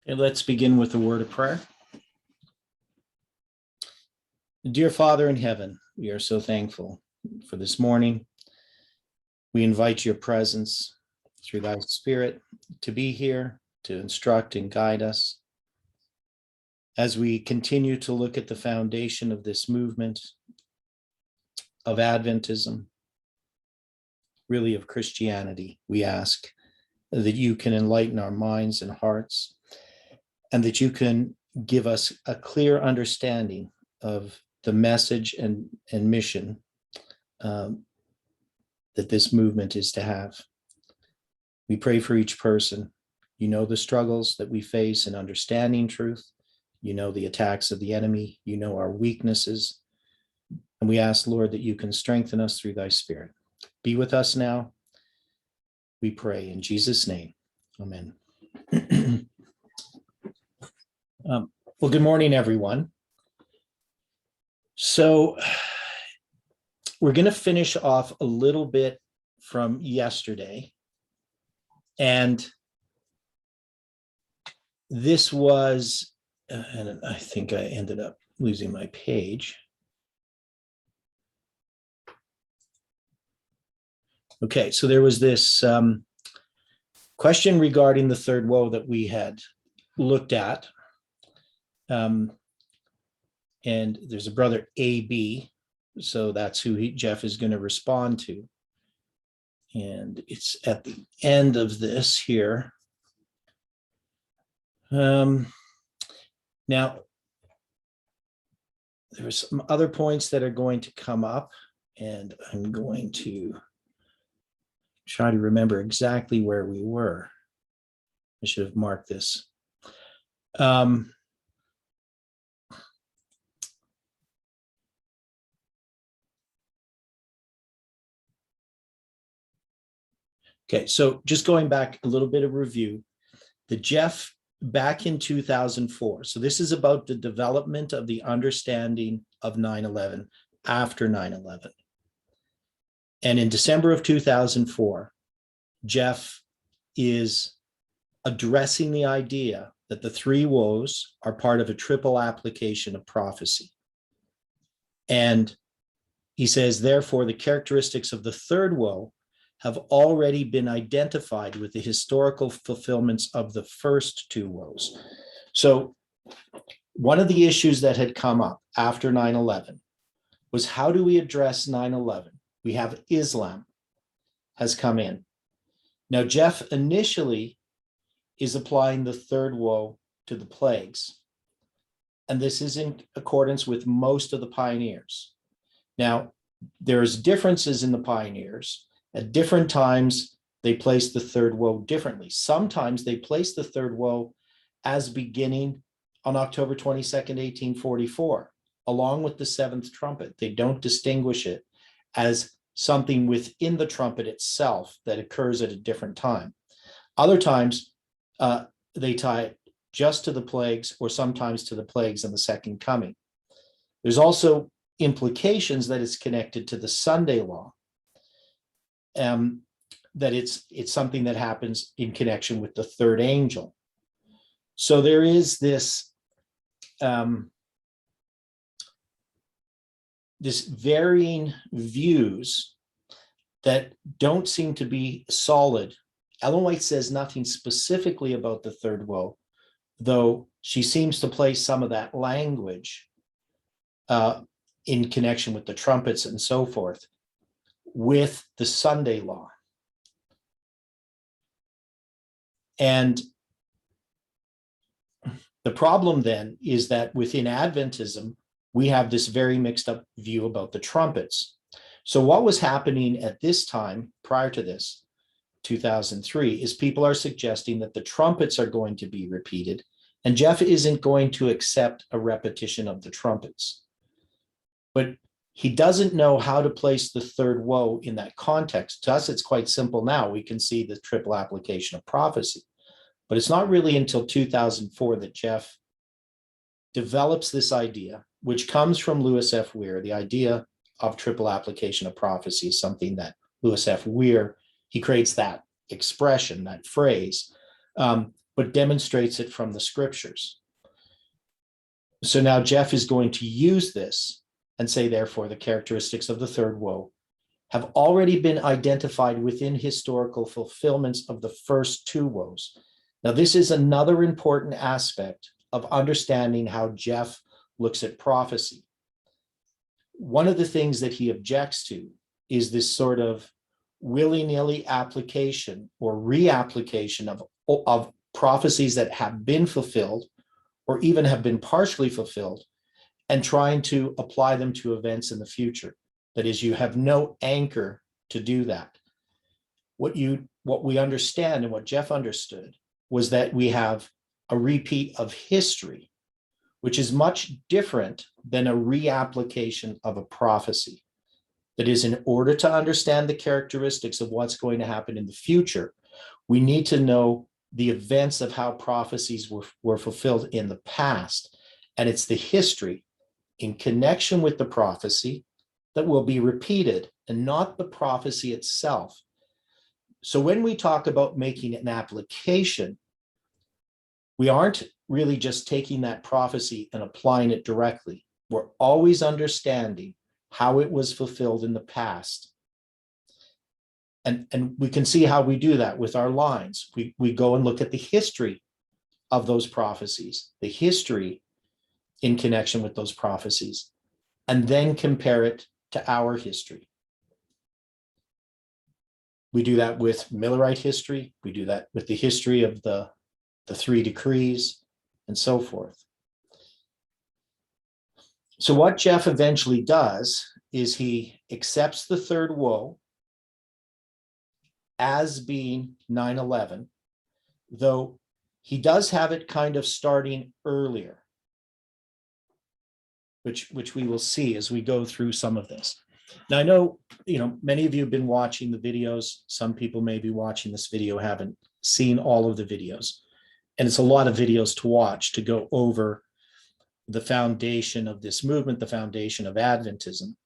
And let's begin with a word of prayer. Dear Father in heaven, we are so thankful for this morning. We invite your presence through thy Spirit to be here, to instruct and guide us. As we continue to look at the foundation of this movement of Adventism, really of Christianity, we ask that you can enlighten our minds and hearts, and that you can give us a clear understanding of the message and mission that this movement is to have. We pray for each person. You know the struggles that we face in understanding truth. You know the attacks of the enemy. You know our weaknesses. And we ask, Lord, that you can strengthen us through thy Spirit. Be with us now. We pray in Jesus' name. Amen. Well, good morning, everyone. So we're going to finish off a little bit from yesterday. And this was, and I think I ended up losing my page. Okay, so there was this question regarding the third woe that we had looked at. And there's a brother AB, so that's who Jeff is going to respond to. And it's at the end of this here. Now, there are some other points that are going to come up, and I'm going to try to remember exactly where we were. I should have marked this. Okay, so just going back a little bit of review, the Jeff back in 2004. So this is about the development of the understanding of 9/11 after 9/11. And in December of 2004, Jeff is addressing the idea that the three woes are part of a triple application of prophecy. And he says, therefore, the characteristics of the third woe have already been identified with the historical fulfillments of the first two woes. So one of the issues that had come up after 9/11 was, how do we address 9/11? We have Islam has come in. Now, Jeff initially is applying the third woe to the plagues. And this is in accordance with most of the pioneers. Now, there's differences in the pioneers. At different times, they place the third woe differently. Sometimes they place the third woe as beginning on October 22nd, 1844, along with the seventh trumpet. They don't distinguish it as something within the trumpet itself that occurs at a different time. Other times, they tie it just to the plagues, or sometimes to the plagues and the second coming. There's also implications that it's connected to the Sunday law. That it's something that happens in connection with the third angel. So there is this this varying views that don't seem to be solid. Ellen White says nothing specifically about the third woe, though she seems to place some of that language in connection with the trumpets and so forth with the Sunday law. And the problem then is that within Adventism, we have this very mixed up view about the trumpets. So what was happening at this time, prior to this, 2003, is people are suggesting that the trumpets are going to be repeated, and Jeff isn't going to accept a repetition of the trumpets. But he doesn't know how to place the third woe in that context. To us, it's quite simple now. We can see the triple application of prophecy. But it's not really until 2004 that Jeff develops this idea, which comes from Lewis F. Weir. The idea of triple application of prophecy is something that Lewis F. Weir, he creates that expression, that phrase. But but demonstrates it from the scriptures. So now Jeff is going to use this and say, therefore, the characteristics of the third woe have already been identified within historical fulfillments of the first two woes. Now, this is another important aspect of understanding how Jeff looks at prophecy. One of the things that he objects to is this sort of willy-nilly application or reapplication of prophecies that have been fulfilled or even have been partially fulfilled and trying to apply them to events in the future. That is, you have no anchor to do that. What we understand and what Jeff understood was that we have a repeat of history, which is much different than a reapplication of a prophecy. That is, in order to understand the characteristics of what's going to happen in the future, we need to know the events of how prophecies were fulfilled in the past. And it's the history in connection with the prophecy that will be repeated and not the prophecy itself. So when we talk about making an application, we aren't really just taking that prophecy and applying it directly. We're always understanding how it was fulfilled in the past. And we can see how we do that with our lines. We go and look at the history of those prophecies, the history in connection with those prophecies, and then compare it to our history. We do that with Millerite history. We do that with the history of the three decrees and so forth. So what Jeff eventually does is he accepts the third woe as being 9/11, though he does have it kind of starting earlier, which we will see as we go through some of this. Now, I know, many of you have been watching the videos. Some people may be watching this video, haven't seen all of the videos. And it's a lot of videos to watch to go over the foundation of this movement, the foundation of Adventism.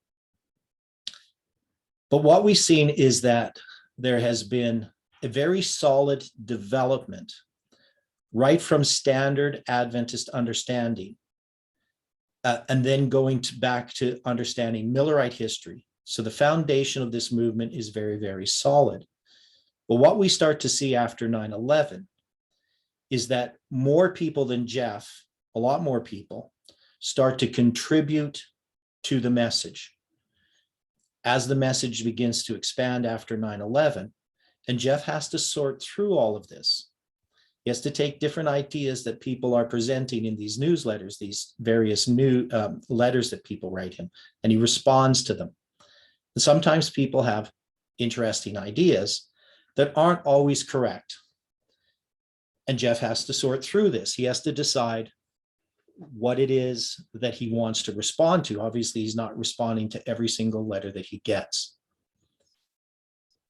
But what we've seen is that there has been a very solid development right from standard Adventist understanding, and then going back to understanding Millerite history. So the foundation of this movement is very, very solid. But what we start to see after 9/11 is that more people than Jeff, a lot more people, start to contribute to the message as the message begins to expand after 9/11. And Jeff has to sort through all of this. He has to take different ideas that people are presenting in these newsletters, these various new letters that people write him, and he responds to them. And sometimes people have interesting ideas that aren't always correct. And Jeff has to sort through this. He has to decide what it is that he wants to respond to. Obviously, he's not responding to every single letter that he gets.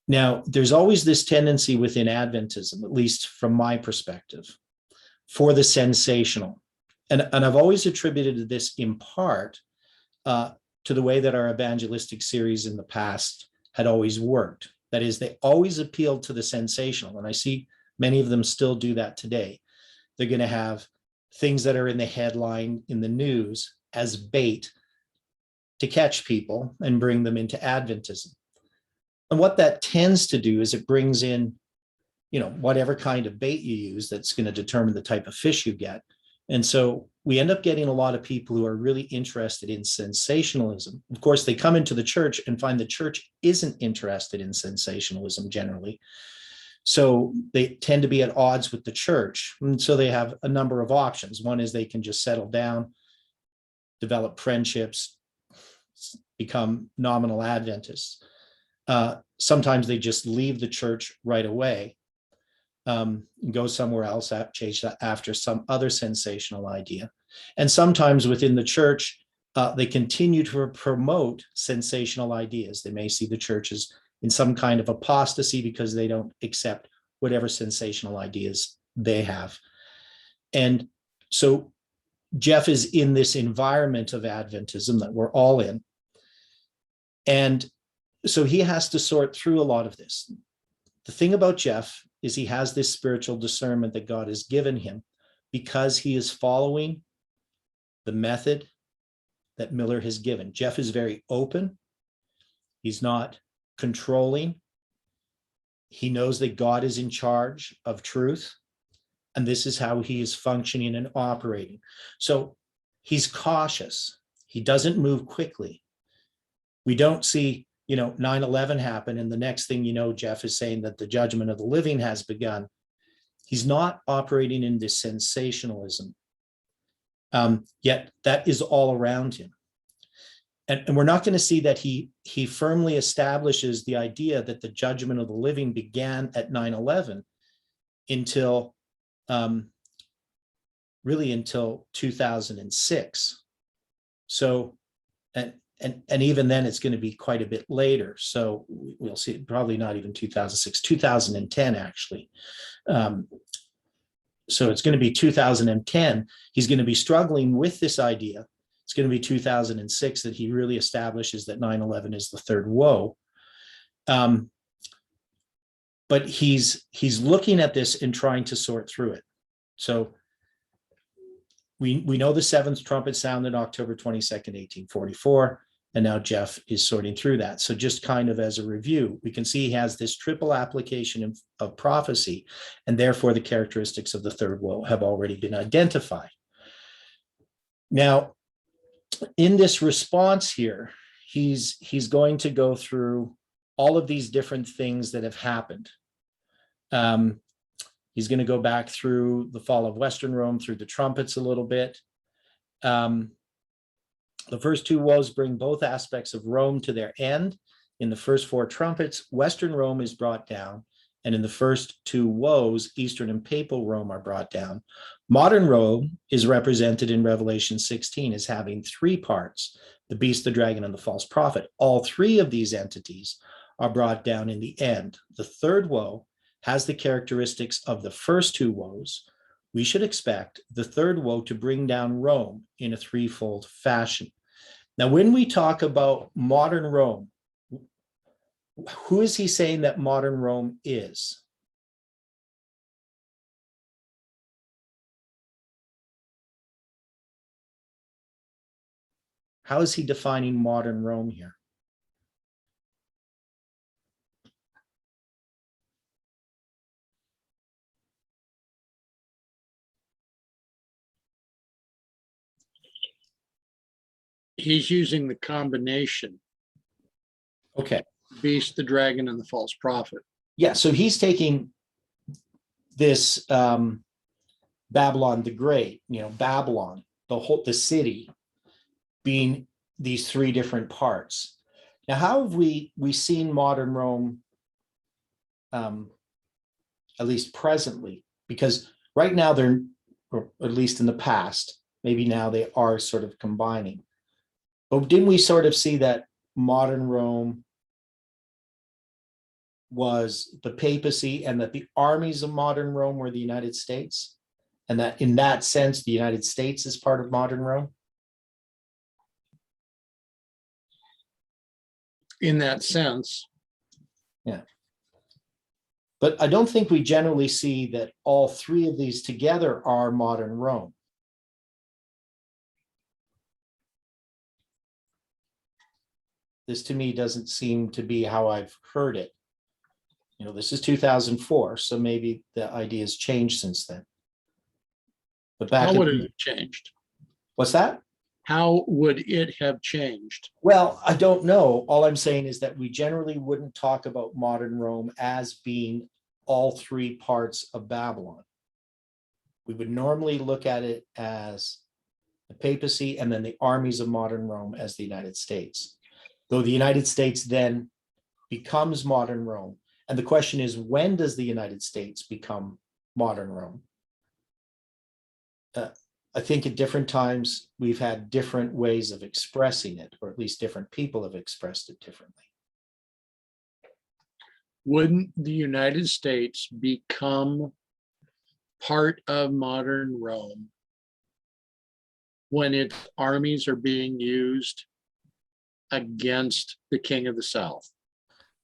Now, there's always this tendency within Adventism, at least from my perspective, for the sensational. And I've always attributed this in part to the way that our evangelistic series in the past had always worked. That is, they always appealed to the sensational. And I see many of them still do that today. They're going to have things that are in the headline in the news as bait to catch people and bring them into Adventism. And what that tends to do is it brings in, whatever kind of bait you use that's going to determine the type of fish you get. And so we end up getting a lot of people who are really interested in sensationalism. Of course, they come into the church and find the church isn't interested in sensationalism generally. So they tend to be at odds with the church. And so they have a number of options. One is they can just settle down, develop friendships, become nominal Adventists. Sometimes they just leave the church right away, go somewhere else, chase after some other sensational idea. And sometimes within the church, they continue to promote sensational ideas. They may see the church as in some kind of apostasy because they don't accept whatever sensational ideas they have. And so Jeff is in this environment of Adventism that we're all in. And so he has to sort through a lot of this. The thing about Jeff is he has this spiritual discernment that God has given him because he is following the method that Miller has given. Jeff is very open. He's not controlling. He knows that God is in charge of truth, and this is how he is functioning and operating. So he's cautious. He doesn't move quickly. We don't see, 9/11 happen, and the next thing you know, Jeff is saying that the judgment of the living has begun. He's not operating in this sensationalism. Yet that is all around him. And we're not going to see that he firmly establishes the idea that the judgment of the living began at 9/11 until really until 2006. So, and even then it's going to be quite a bit later. So we'll see, probably not even 2006, 2010 actually. So it's going to be 2010. He's going to be struggling with this idea. It's going to be 2006 that he really establishes that 9/11 is the third woe. But he's looking at this and trying to sort through it. So we know the seventh trumpet sounded October 22nd, 1844, and now Jeff is sorting through that. So just kind of as a review, we can see he has this triple application of prophecy, and therefore the characteristics of the third woe have already been identified. Now, in this response here, he's going to go through all of these different things that have happened. He's going to go back through the fall of Western Rome, through the trumpets a little bit. The first two woes bring both aspects of Rome to their end. In the first four trumpets, Western Rome is brought down, and in the first two woes, Eastern and Papal Rome are brought down. Modern Rome is represented in Revelation 16 as having three parts: the beast, the dragon, and the false prophet. All three of these entities are brought down in the end. The third woe has the characteristics of the first two woes. We should expect the third woe to bring down Rome in a threefold fashion. Now, when we talk about modern Rome, who is he saying that modern Rome is? How is he defining modern Rome here? He's using the combination. Okay. Beast, the dragon, and the false prophet. Yeah, so he's taking this Babylon the Great, Babylon, the city, being these three different parts. Now, how have we seen modern Rome, at least presently? Because right now they're, or at least in the past, maybe now they are sort of combining. But didn't we sort of see that modern Rome was the papacy, and that the armies of modern Rome were the United States? And that in that sense, the United States is part of modern Rome? In that sense. Yeah. But I don't think we generally see that all three of these together are modern Rome. This to me doesn't seem to be how I've heard it. This is 2004, so maybe the idea has changed since then. But back how would it have changed? What's that? How would it have changed? Well, I don't know. All I'm saying is that we generally wouldn't talk about modern Rome as being all three parts of Babylon. We would normally look at it as the papacy and then the armies of modern Rome as the United States. Though the United States then becomes modern Rome. And the question is, when does the United States become modern Rome? I think at different times we've had different ways of expressing it, or at least different people have expressed it differently. Wouldn't the United States become part of modern Rome when its armies are being used against the King of the South?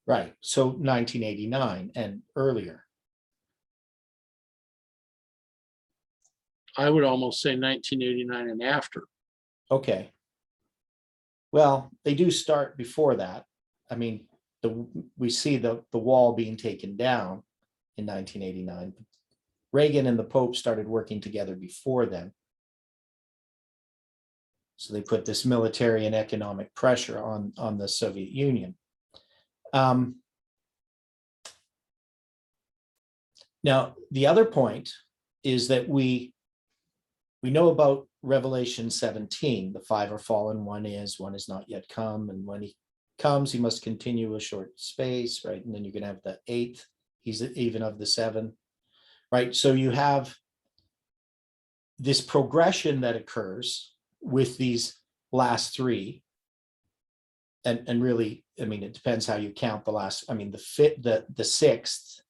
Right. So 1989 and earlier. I would almost say 1989 and after. Okay. Well, they do start before that. I mean, we see the wall being taken down in 1989. Reagan and the Pope started working together before then. So they put this military and economic pressure on the Soviet Union. Now, the other point is that we know about Revelation 17, the five are fallen, one is not yet come, and when he comes, he must continue a short space, right? And then you're going to have the eighth, he's even of the seven, right? So you have this progression that occurs with these last three. And really, I mean, it depends how you count the last, I mean, the sixth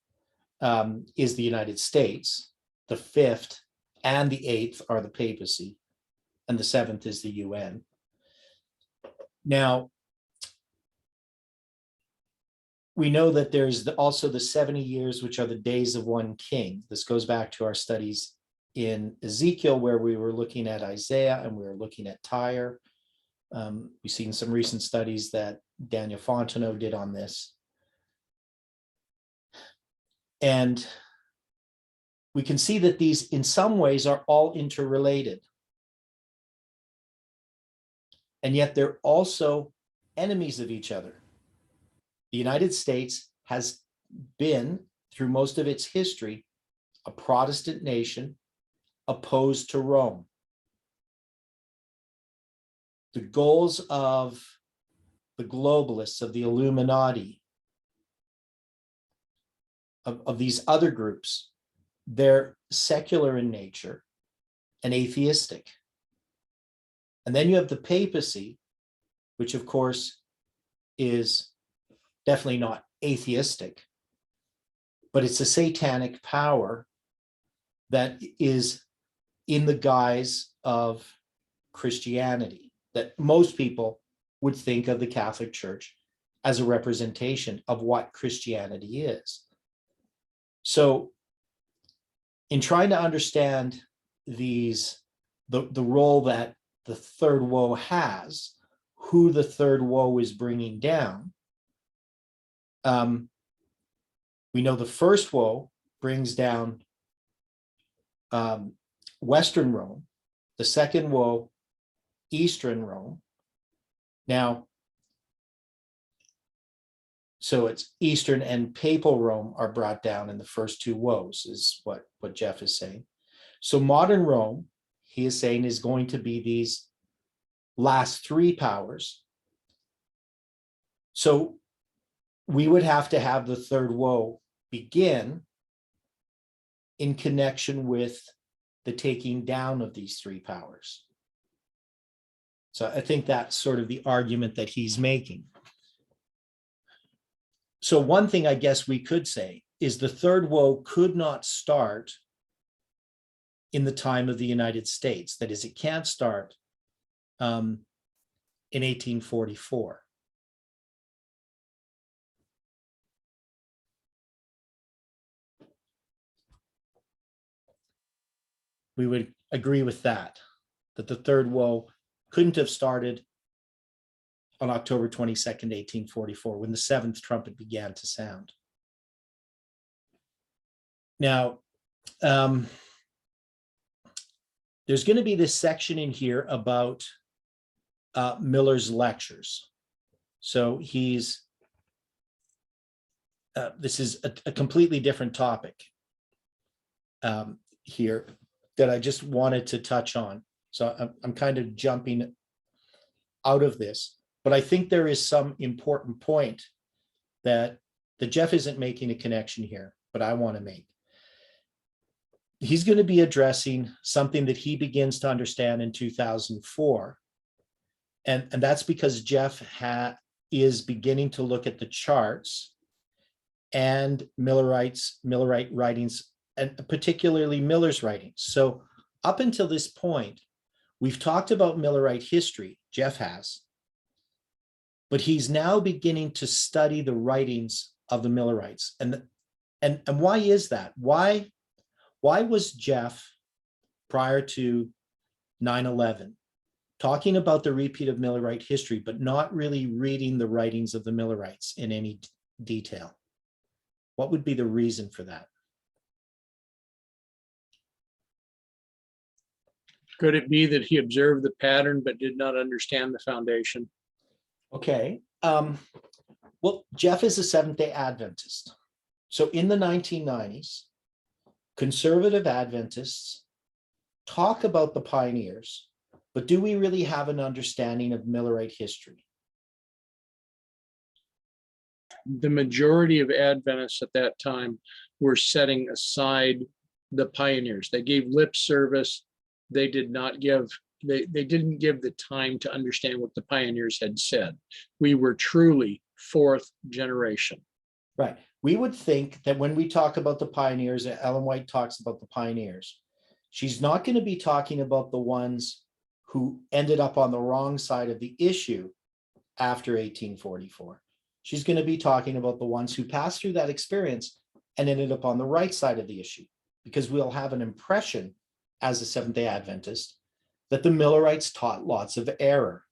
is the United States, the fifth and the eighth are the papacy, and the seventh is the UN. Now, we know that there's also the 70 years, which are the days of one king. This goes back to our studies in Ezekiel, where we were looking at Isaiah and we were looking at Tyre. We've seen some recent studies that Daniel Fontenot did on this. And we can see that these, in some ways, are all interrelated. And yet they're also enemies of each other. The United States has been, through most of its history, a Protestant nation opposed to Rome. The goals of the globalists, of the Illuminati, of these other groups, they're secular in nature and atheistic. And then you have the papacy, which of course is definitely not atheistic, but it's a satanic power that is in the guise of Christianity, that most people would think of the Catholic Church as a representation of what Christianity is. So in trying to understand the role that the third woe has, who the third woe is bringing down, we know the first woe brings down Western Rome, the second woe, Eastern Rome. Now, so it's Eastern and Papal Rome are brought down in the first two woes, is what Jeff is saying. So modern Rome, he is saying, is going to be these last three powers. So we would have to have the third woe begin in connection with the taking down of these three powers. So I think that's sort of the argument that he's making. So one thing I guess we could say is the third woe could not start in the time of the United States. That is, it can't start in 1844. We would agree with that the third woe couldn't have started on October 22nd, 1844, when the seventh trumpet began to sound. Now, there's going to be this section in here about Miller's lectures. So he's, this is a completely different topic here that I just wanted to touch on. So I'm kind of jumping out of this, but I think there is some important point that Jeff isn't making a connection here, but I want to make. He's going to be addressing something that he begins to understand in 2004. And that's because Jeff is beginning to look at the charts and Millerite writings, and particularly Miller's writings. So up until this point, we've talked about Millerite history, Jeff has, but he's now beginning to study the writings of the Millerites. And why is that? Why was Jeff prior to 9/11, talking about the repeat of Millerite history, but not really reading the writings of the Millerites in any detail? What would be the reason for that? Could it be that he observed the pattern but did not understand the foundation? Okay. Well, Jeff is a Seventh-day Adventist. So in the 1990s, conservative Adventists talk about the pioneers, but do we really have an understanding of Millerite history? The majority of Adventists at that time were setting aside the pioneers. They gave lip service. They did not give, they didn't give the time to understand what the pioneers had said. We were truly fourth generation. Right. We would think that when we talk about the pioneers, Ellen White talks about the pioneers, she's not going to be talking about the ones who ended up on the wrong side of the issue after 1844. She's going to be talking about the ones who passed through that experience and ended up on the right side of the issue, because we'll have an impression as a Seventh-day Adventist that the Millerites taught lots of error.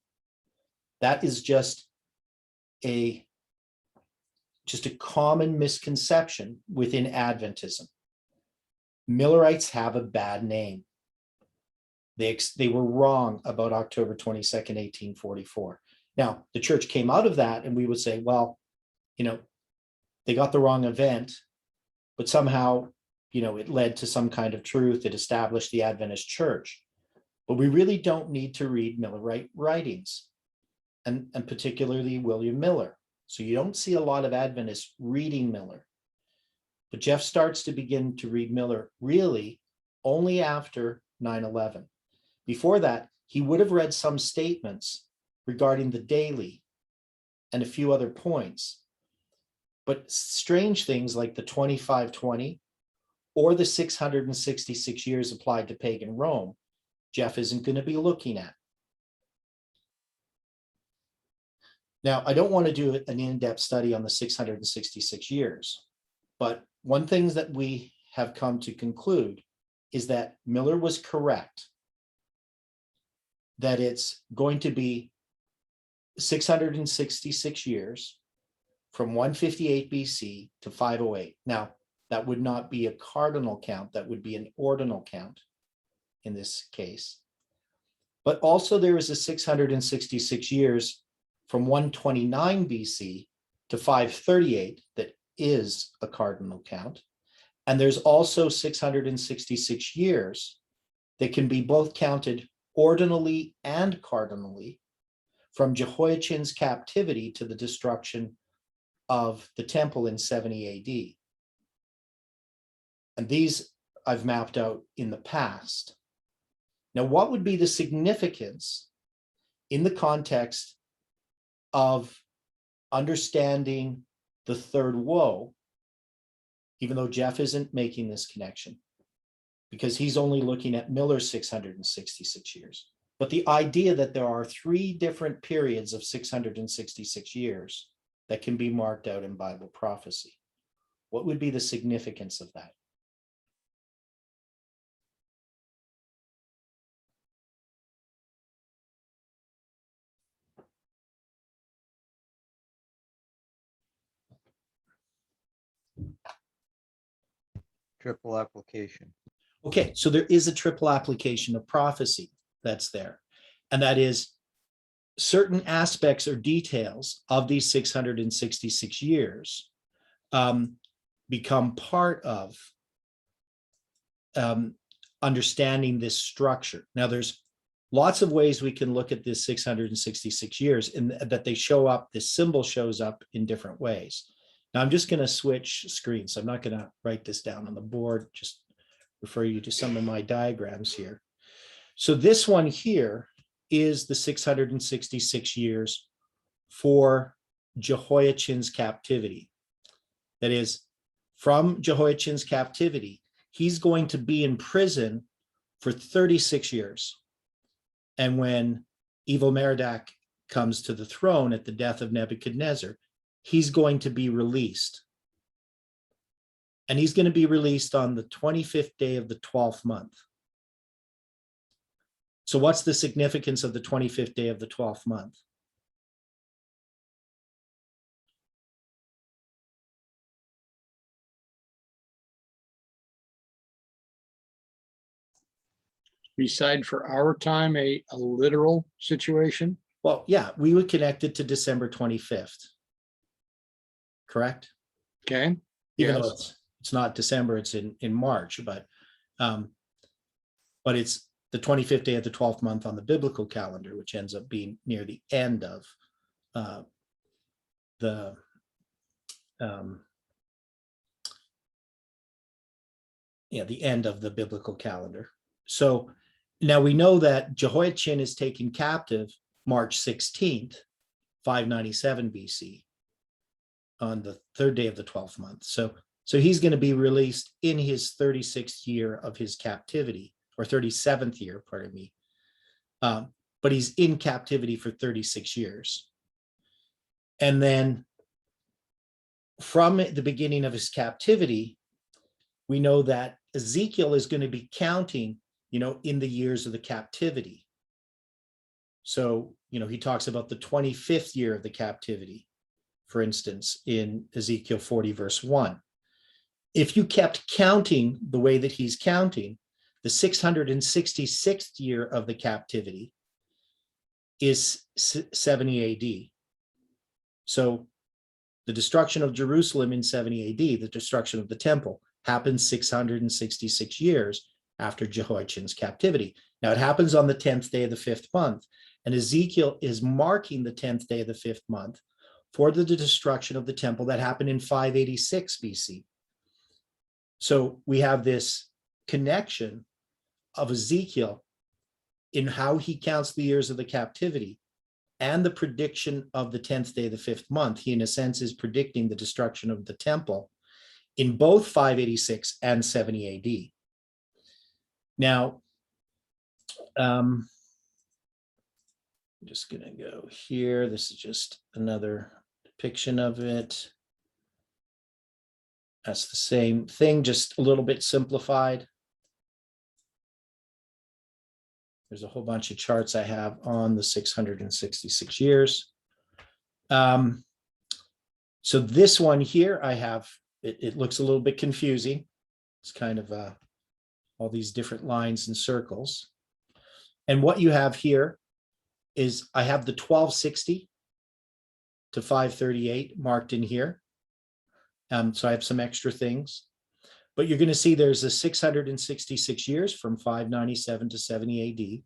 That is just a common misconception within Adventism. Millerites have a bad name. They were wrong about October 22nd, 1844. Now, the church came out of that and we would say, well, they got the wrong event, but somehow, it led to some kind of truth that established the Adventist church. But we really don't need to read Millerite writings, and particularly William Miller. So you don't see a lot of Adventists reading Miller. But Jeff starts to begin to read Miller really only after 9/11. Before that, he would have read some statements regarding the daily and a few other points. But strange things like the 2520 or the 666 years applied to pagan Rome, Jeff isn't going to be looking at. Now, I don't want to do an in-depth study on the 666 years, but one thing that we have come to conclude is that Miller was correct, that it's going to be 666 years from 158 BC to 508. Now, that would not be a cardinal count, that would be an ordinal count in this case. But also there is a 666 years from 129 BC to 538 that is a cardinal count. And there's also 666 years that can be both counted ordinally and cardinally from Jehoiachin's captivity to the destruction of the temple in 70 AD. And these I've mapped out in the past. Now, what would be the significance in the context of understanding the third woe, even though Jeff isn't making this connection, because he's only looking at Miller's 666 years. But the idea that there are three different periods of 666 years that can be marked out in Bible prophecy, what would be the significance of that? Triple application. Okay, so there is a triple application of prophecy that's there. And that is certain aspects or details of these 666 years become part of understanding this structure. Now, there's lots of ways we can look at this 666 years, and that they show up, this symbol shows up in different ways. Now, I'm just going to switch screens. I'm not going to write this down on the board, just refer you to some of my diagrams here. So this one here is the 666 years for Jehoiachin's captivity. That is, from Jehoiachin's captivity, he's going to be in prison for 36 years. And when evil Merodach comes to the throne at the death of Nebuchadnezzar, he's going to be released. And he's going to be released on the 25th day of the 12th month. So what's the significance of the 25th day of the 12th month? Beside for our time, a literal situation. Well, yeah, we would connect it to December 25th. Correct? Okay. Even though Yes. it's not December, it's in March, but it's the 25th day of the 12th month on the biblical calendar, which ends up being near the end of the the end of the biblical calendar. So now we know that Jehoiachin is taken captive March 16th, 597 BC, on the third day of the 12th month. So he's going to be released in his 36th year of his captivity, or 37th year, pardon me. But he's in captivity for 36 years. And then from the beginning of his captivity, we know that Ezekiel is going to be counting, in the years of the captivity. So, he talks about the 25th year of the captivity, for instance, in Ezekiel 40, verse 1. If you kept counting the way that he's counting, the 666th year of the captivity is 70 AD. So the destruction of Jerusalem in 70 AD, the destruction of the temple, happens 666 years after Jehoiachin's captivity. Now, it happens on the 10th day of the 5th month, and Ezekiel is marking the 10th day of the 5th month for the destruction of the temple that happened in 586 BC. So we have this connection of Ezekiel in how he counts the years of the captivity and the prediction of the 10th day of the 5th month. He, in a sense, is predicting the destruction of the temple in both 586 and 70 AD. Now, I'm just going to go here. This is just another depiction of it. That's the same thing, just a little bit simplified. There's a whole bunch of charts I have on the 666 years. So this one here, I have, it looks a little bit confusing. It's kind of all these different lines and circles. And what you have here is I have the 1260 to 538 marked in here. So I have some extra things. But you're going to see there's a 666 years from 597 to 70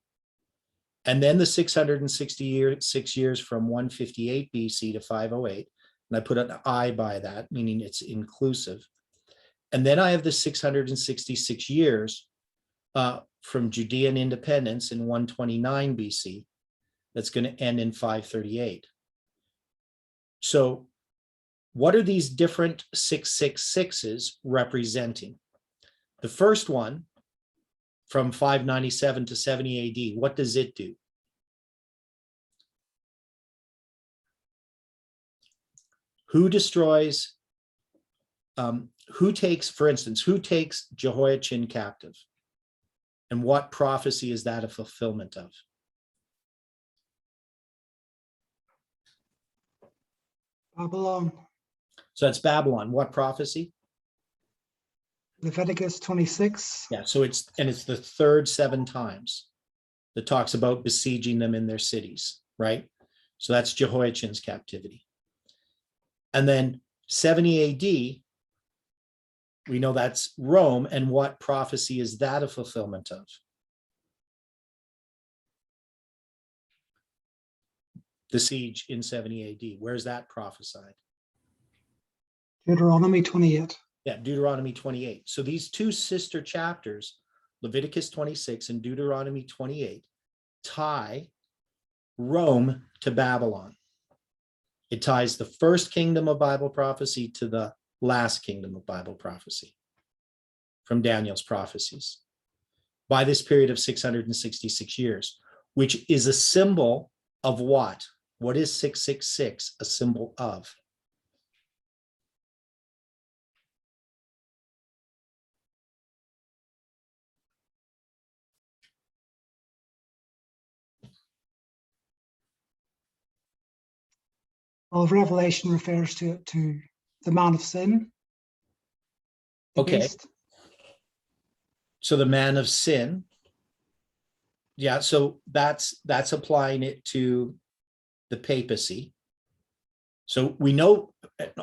AD. And then the 666 years from 158 BC to 508. And I put an I by that, meaning it's inclusive. And then I have the 666 years from Judean Independence in 129 BC. That's going to end in 538. So what are these different 666s representing? The first one, from 597 to 70 AD, what does it do? Who destroys, who takes, for instance, who takes Jehoiachin captive? And what prophecy is that a fulfillment of? Babylon, So that's Babylon. What prophecy? Leviticus 26. Yeah, so it's the third 7 times that talks about besieging them in their cities, right? So that's Jehoiachin's captivity. And then 70 AD, we know that's Rome. And what prophecy is that a fulfillment of? The siege in 70 AD. Where's that prophesied? Deuteronomy 28. Yeah, Deuteronomy 28. So these two sister chapters, Leviticus 26 and Deuteronomy 28, tie Rome to Babylon. It ties the first kingdom of Bible prophecy to the last kingdom of Bible prophecy from Daniel's prophecies by this period of 666 years, which is a symbol of what? What is 666 a symbol of? Well, Revelation refers to the man of sin. The Okay. beast. So the man of sin. Yeah, so that's applying it to the papacy. So we know,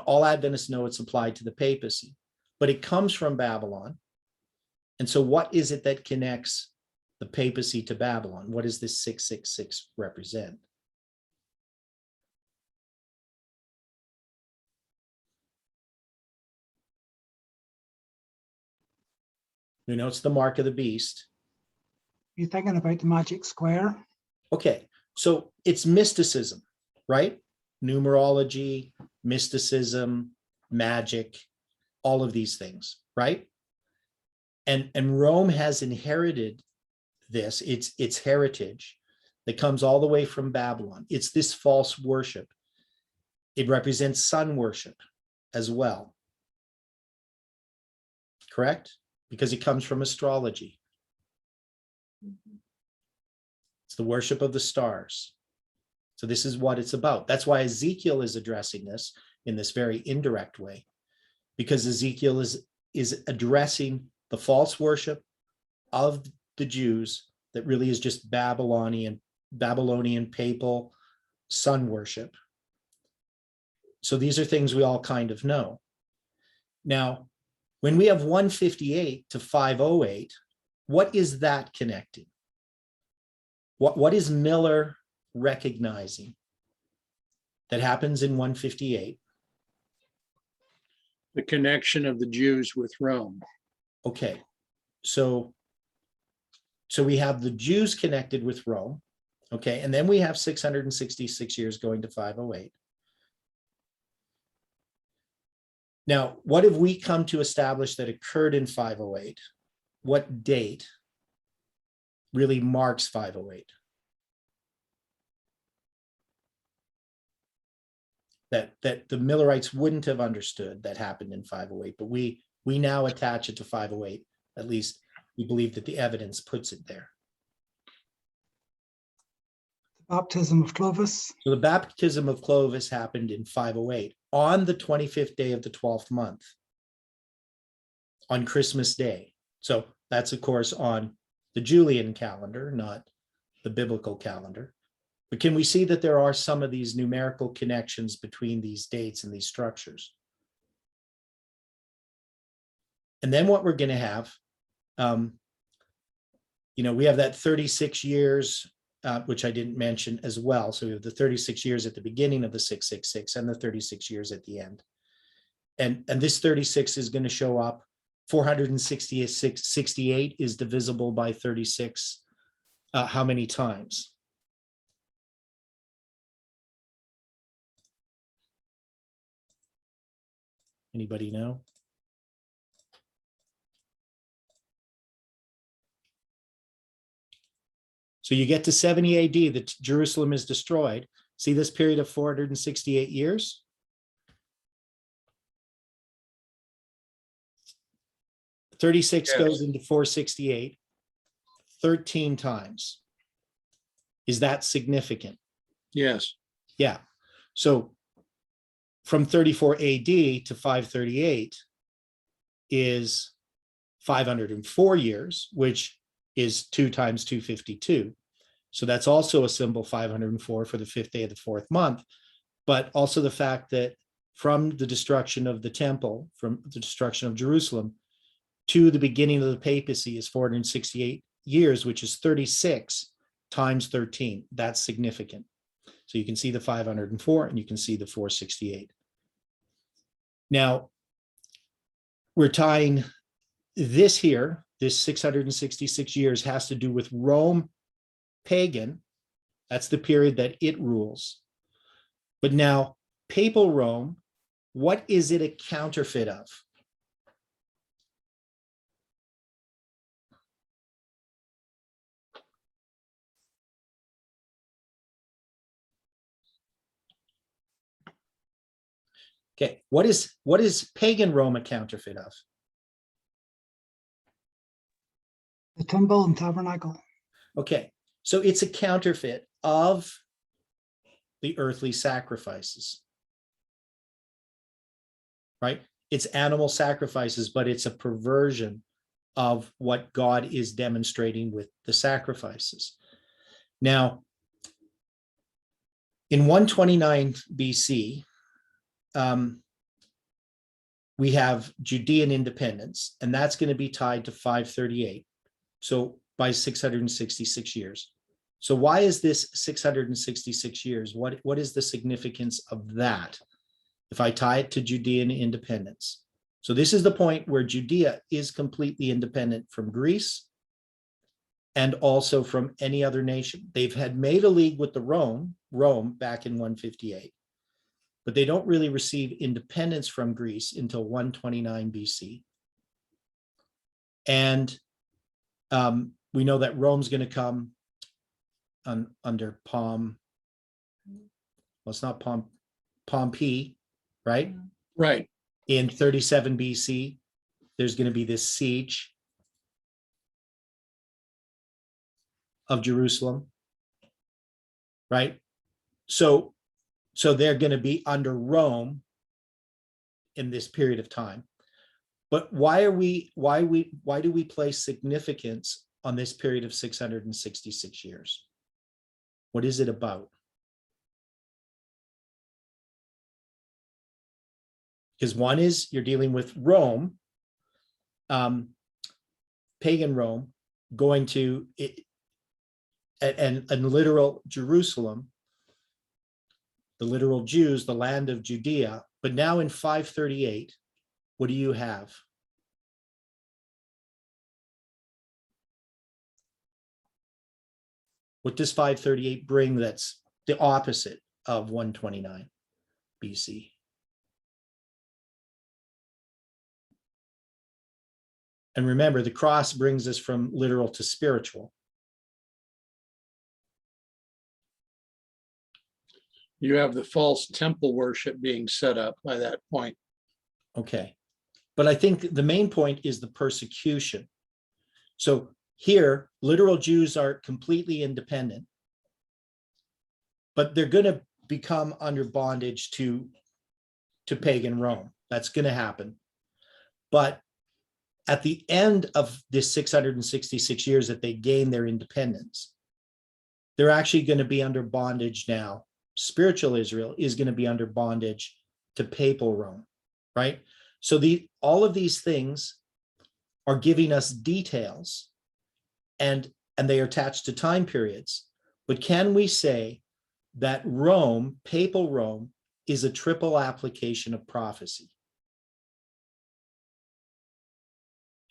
all Adventists know it's applied to the papacy, but it comes from Babylon. And so what is it that connects the papacy to Babylon? What does this 666 represent? We know it's the mark of the beast. You're thinking about the magic square. Okay, so it's mysticism, right? Numerology, mysticism, magic, all of these things, right? And Rome has inherited this, its heritage that comes all the way from Babylon. It's this false worship. It represents sun worship as well. Correct? Because it comes from astrology. It's the worship of the stars. So this is what it's about. That's why Ezekiel is addressing this in this very indirect way, because Ezekiel is addressing the false worship of the Jews that really is just Babylonian papal sun worship. So these are things we all kind of know. Now, when we have 158 to 508, what is that connecting? What is Miller recognizing that happens in 158? The connection of the Jews with Rome. Okay, so we have the Jews connected with Rome, okay, and then we have 666 years going to 508. Now, what have we come to establish that occurred in 508? What date really marks 508? That the Millerites wouldn't have understood that happened in 508, but we now attach it to 508. At least we believe that the evidence puts it there. The baptism of Clovis. So the baptism of Clovis happened in 508 on the 25th day of the 12th month, on Christmas Day. So that's, of course, on the Julian calendar, not the biblical calendar. But can we see that there are some of these numerical connections between these dates and these structures? And then what we're going to have, we have that 36 years, which I didn't mention as well. So we have the 36 years at the beginning of the 666 and the 36 years at the end. And this 36 is going to show up. 468 is divisible by 36. How many times? Anybody know? So you get to 70 AD, that Jerusalem is destroyed. See this period of 468 years? Yes. Goes into 468 13 times. Is that significant? Yes. Yeah. So from 34 AD to 538 is 504 years, which is 2 times 252. So that's also a symbol 504 for the 5th day of the 4th month, but also the fact that from the destruction of the temple, from the destruction of Jerusalem to the beginning of the papacy is 468 years, which is 36 times 13. That's significant. So you can see the 504 and you can see the 468. Now, we're tying this here, this 666 years has to do with Rome pagan. That's the period that it rules. But now, papal Rome, what is it a counterfeit of? Okay, what is pagan Rome a counterfeit of? The temple and tabernacle. Okay, so it's a counterfeit of the earthly sacrifices. right? It's animal sacrifices, but it's a perversion of what God is demonstrating with the sacrifices. Now, in 129 BC, we have Judean Independence, and that's going to be tied to 538. So by 666 years. So why is this 666 years? What is the significance of that? If I tie it to Judean independence. So this is the point where Judea is completely independent from Greece and also from any other nation. They've had made a league with the Rome back in 158, but they don't really receive independence from Greece until 129 BC. And we know that Rome's going to come under it's not Pompey, right? Right. In 37 BC, there's going to be this siege of Jerusalem, right? So they're going to be under Rome in this period of time. But why do we place significance on this period of 666 years? What is it about? Because one is you're dealing with Rome, pagan Rome, going to it, and literal Jerusalem, the literal Jews, the land of Judea. But now in 538, what do you have? What does 538 bring that's the opposite of 129 BC? And remember, the cross brings us from literal to spiritual. You have the false temple worship being set up by that point. Okay. But I think the main point is the persecution. So here, literal Jews are completely independent, but they're going to become under bondage to pagan Rome. That's going to happen. But at the end of this 666 years that they gain their independence, they're actually going to be under bondage now. Spiritual Israel is going to be under bondage to papal Rome, right? So all of these things are giving us details, and they are attached to time periods. But can we say that Rome, papal Rome, is a triple application of prophecy?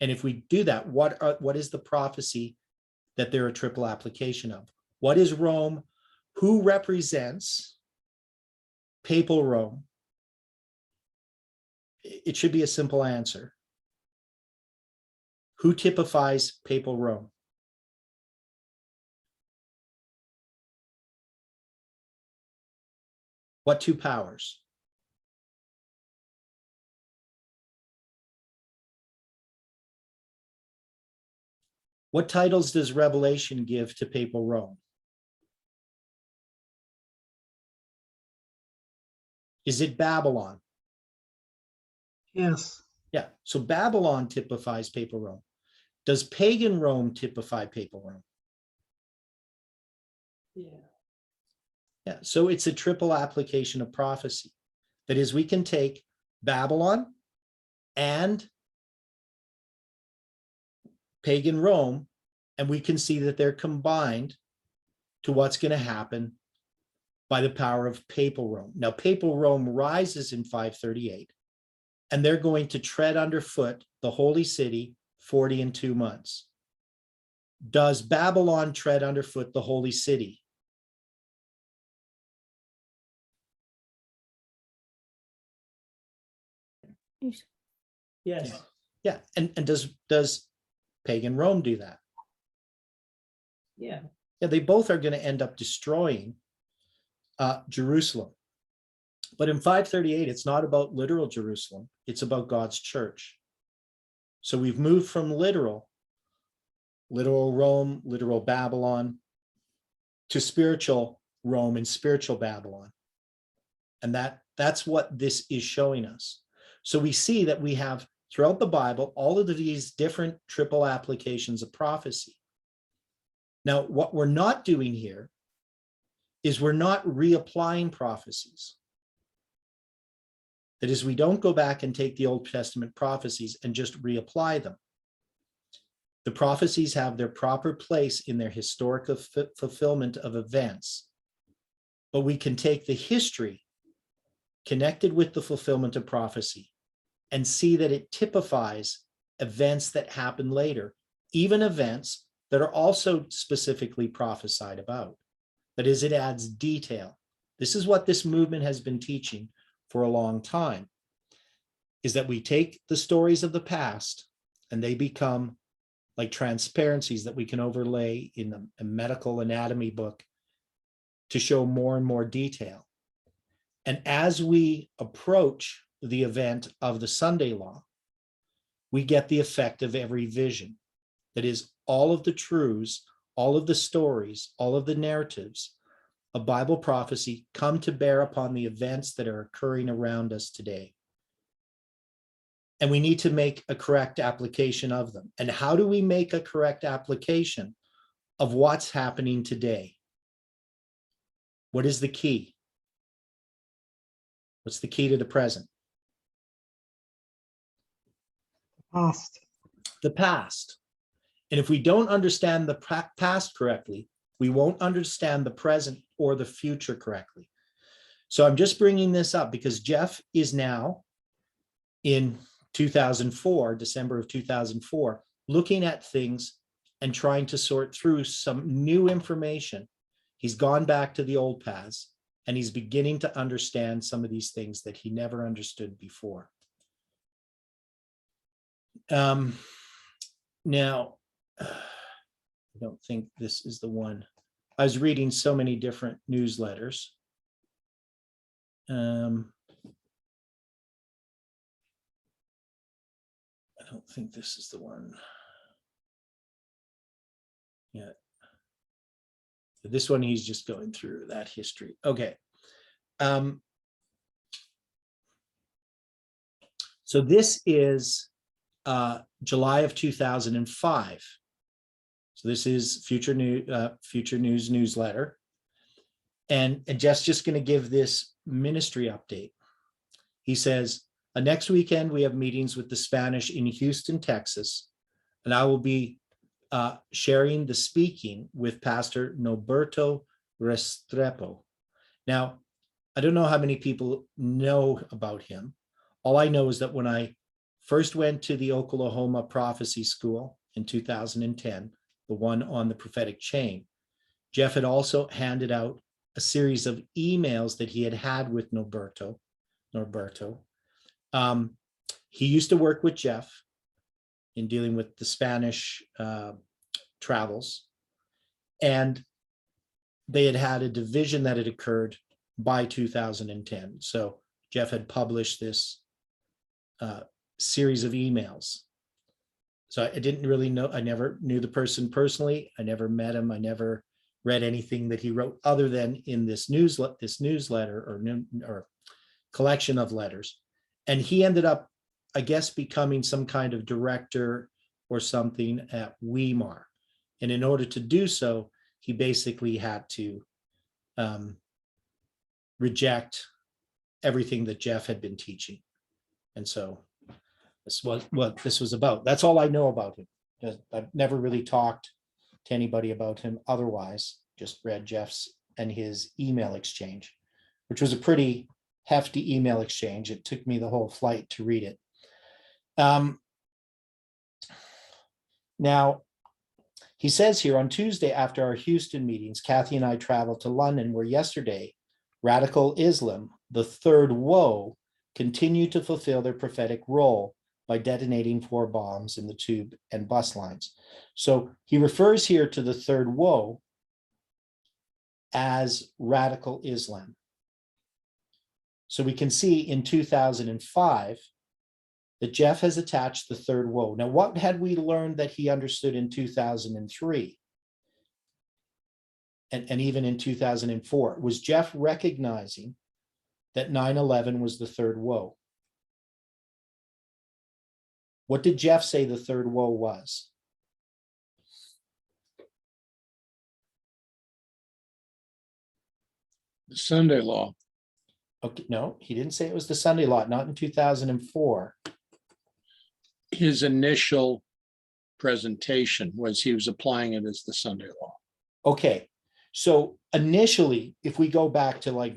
And if we do that, what is the prophecy that they're a triple application of? What is Rome? Who represents papal Rome? It should be a simple answer. Who typifies papal Rome? What two powers? What titles does Revelation give to papal Rome? Is it Babylon? Yes. Yeah, so Babylon typifies papal Rome. Does pagan Rome typify papal Rome? Yeah, so it's a triple application of prophecy. That is, we can take Babylon and pagan Rome, and we can see that they're combined to what's going to happen by the power of papal Rome. Now, papal Rome rises in 538, and they're going to tread underfoot the holy city 40 and 2 months. Does Babylon tread underfoot the holy city? Yes. Yeah, and does pagan Rome do that? Yeah. Yeah, they both are going to end up destroying Jerusalem. But in 538, it's not about literal Jerusalem. It's about God's church. So we've moved from literal Rome, literal Babylon, to spiritual Rome and spiritual Babylon. And that's what this is showing us. So we see that we have throughout the Bible, all of these different triple applications of prophecy. Now, what we're not doing here is we're not reapplying prophecies. That is, we don't go back and take the Old Testament prophecies and just reapply them. The prophecies have their proper place in their historical fulfillment of events, but we can take the history connected with the fulfillment of prophecy and see that it typifies events that happen later, even events that are also specifically prophesied about. That is, it adds detail. This is what this movement has been teaching for a long time, is that we take the stories of the past and they become like transparencies that we can overlay in a medical anatomy book to show more and more detail. And as we approach the event of the Sunday law, we get the effect of every vision. That is, all of the truths, all of the stories, all of the narratives of Bible prophecy come to bear upon the events that are occurring around us today. And we need to make a correct application of them. And how do we make a correct application of what's happening today? What is the key? What's the key to the present? Past. The past. And if we don't understand the past correctly, we won't understand the present or the future correctly. So I'm just bringing this up because Jeff is now in 2004, December of 2004, looking at things and trying to sort through some new information. He's gone back to the old paths and he's beginning to understand some of these things that he never understood before. Now, I don't think this is the one. I was reading so many different newsletters. I don't think this is the one. Yeah. This one, he's just going through that history. Okay. So this is July of 2005. So this is Future News newsletter. And Jeff's just going to give this ministry update. He says, next weekend, we have meetings with the Spanish in Houston, Texas, and I will be sharing the speaking with Pastor Norberto Restrepo. Now, I don't know how many people know about him. All I know is that when I first went to the Oklahoma Prophecy School in 2010, the one on the prophetic chain, Jeff had also handed out a series of emails that he had had with Norberto. He used to work with Jeff in dealing with the Spanish travels, and they had had a division that had occurred by 2010. So Jeff had published this series of emails. So I didn't really know, I never knew the person personally. I never met him. I never read anything that he wrote other than in this newsletter or collection of letters. And he ended up, I guess, becoming some kind of director or something at Weimar. And in order to do so, he basically had to reject everything that Jeff had been teaching. And so this was what this was about. That's all I know about him. I've never really talked to anybody about him otherwise, just read Jeff's and his email exchange, which was a pretty hefty email exchange. It took me the whole flight to read it. Now, he says here, on Tuesday after our Houston meetings, Kathy and I traveled to London, where yesterday, radical Islam, the third woe, continued to fulfill their prophetic role by detonating 4 bombs in the tube and bus lines. So he refers here to the third woe as radical Islam. So we can see in 2005 that Jeff has attached the third woe. Now, what had we learned that he understood in 2003? And even in 2004, was Jeff recognizing that 9/11 was the third woe? What did Jeff say the third woe was? The Sunday law. Okay, no, he didn't say it was the Sunday law, not in 2004. His initial presentation was he was applying it as the Sunday law. Okay, so initially, if we go back to like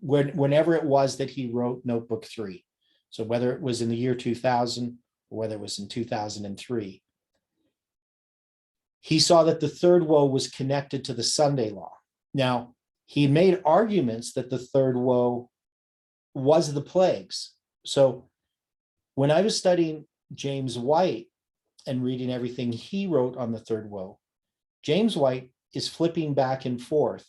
whenever it was that he wrote Notebook 3, so whether it was in the year 2000 or whether it was in 2003, he saw that the third woe was connected to the Sunday law. Now, he made arguments that the third woe was the plagues. So when I was studying James White and reading everything he wrote on the third woe, James White is flipping back and forth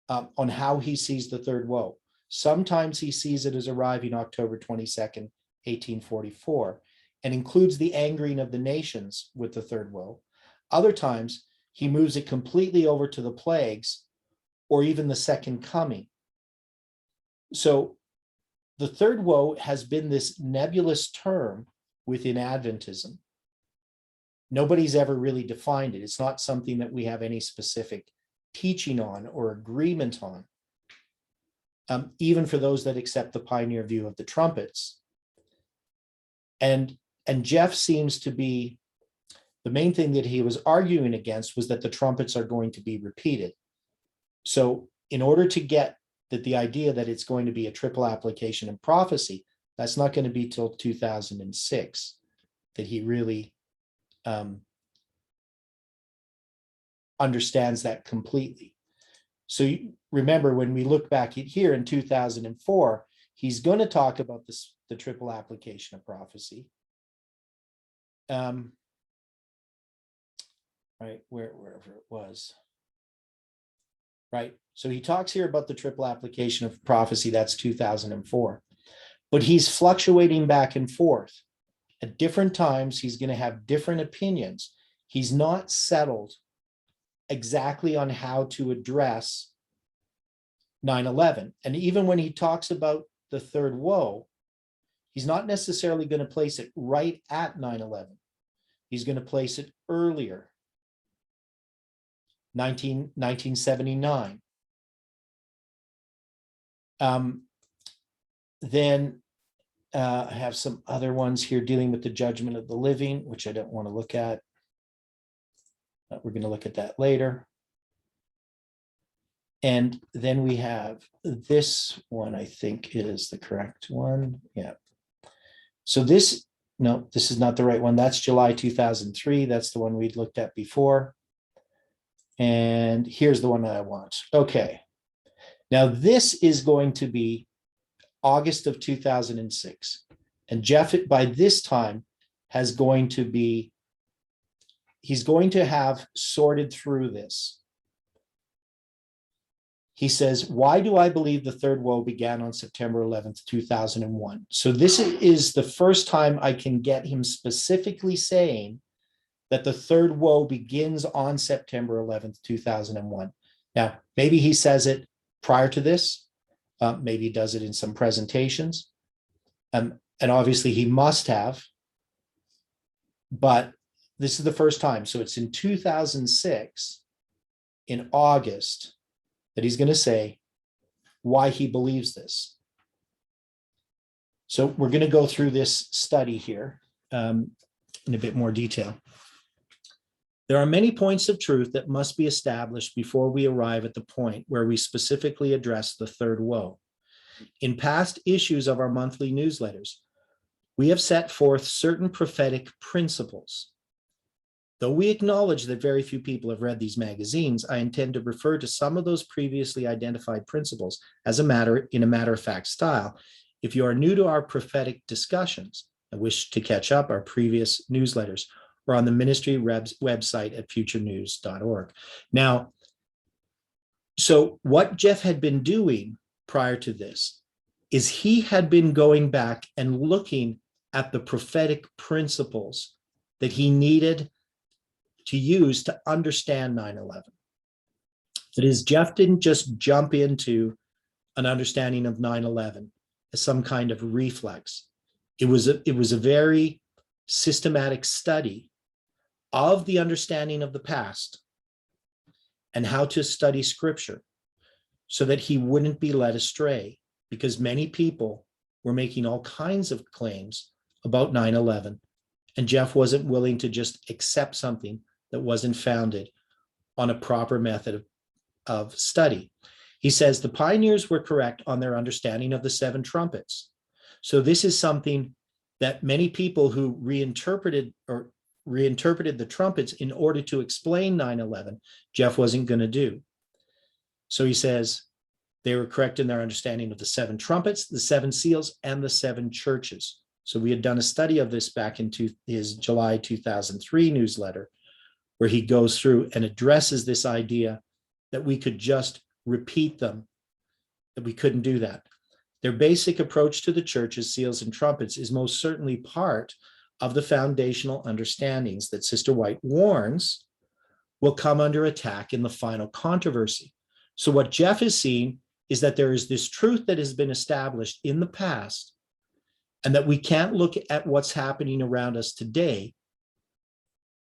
on how he sees the third woe. Sometimes he sees it as arriving October 22nd, 1844, and includes the angering of the nations with the third woe. Other times he moves it completely over to the plagues or even the second coming. So the third woe has been this nebulous term within Adventism. Nobody's ever really defined it. It's not something that we have any specific teaching on or agreement on, even for those that accept the pioneer view of the trumpets. And Jeff seems to be, the main thing that he was arguing against was that the trumpets are going to be repeated. So in order to get that the idea that it's going to be a triple application and prophecy, that's not going to be till 2006 that he really understands that completely. So remember, when we look back at here in 2004, he's going to talk about this, the triple application of prophecy. Right, wherever it was. Right, so he talks here about the triple application of prophecy, that's 2004. But he's fluctuating back and forth. At different times, he's going to have different opinions. He's not settled exactly on how to address 9/11. And even when he talks about the third woe, he's not necessarily going to place it right at 9/11. He's going to place it earlier, 1979. Then I have some other ones here dealing with the judgment of the living, which I don't want to look at. We're going to look at that later. And then we have this one, I think is the correct one. Yeah. So this, no, this is not the right one. That's July 2003. That's the one we'd looked at before. And here's the one that I want. Okay. Now this is going to be August of 2006. And Jeff, by this time, he's going to have sorted through this. He says, why do I believe the third woe began on September 11th, 2001? So this is the first time I can get him specifically saying that the third woe begins on September 11th, 2001. Now, maybe he says it prior to this. Maybe he does it in some presentations. And obviously he must have. But this is the first time. So it's in 2006, in August, that he's going to say why he believes this. So we're going to go through this study here in a bit more detail. There are many points of truth that must be established before we arrive at the point where we specifically address the third woe. In past issues of our monthly newsletters, we have set forth certain prophetic principles. Though we acknowledge that very few people have read these magazines, I intend to refer to some of those previously identified principles in a matter-of-fact style. If you are new to our prophetic discussions and wish to catch up our previous newsletters, or on the ministry website at futurenews.org. Now, so what Jeff had been doing prior to this is he had been going back and looking at the prophetic principles that he needed to use to understand 9/11. That is, Jeff didn't just jump into an understanding of 9/11 as some kind of reflex. It was a very systematic study of the understanding of the past and how to study scripture so that he wouldn't be led astray, because many people were making all kinds of claims about 9/11, and Jeff wasn't willing to just accept something that wasn't founded on a proper method of study. He says the pioneers were correct on their understanding of the seven trumpets. So this is something that many people who reinterpreted the trumpets in order to explain 9/11, Jeff wasn't going to do. So he says they were correct in their understanding of the seven trumpets, the seven seals, and the seven churches. So we had done a study of this back into his July 2003 newsletter, where he goes through and addresses this idea that we could just repeat them, that we couldn't do that. Their basic approach to the churches, seals, and trumpets is most certainly part of the foundational understandings that Sister White warns will come under attack in the final controversy. So what Jeff is seeing is that there is this truth that has been established in the past, and that we can't look at what's happening around us today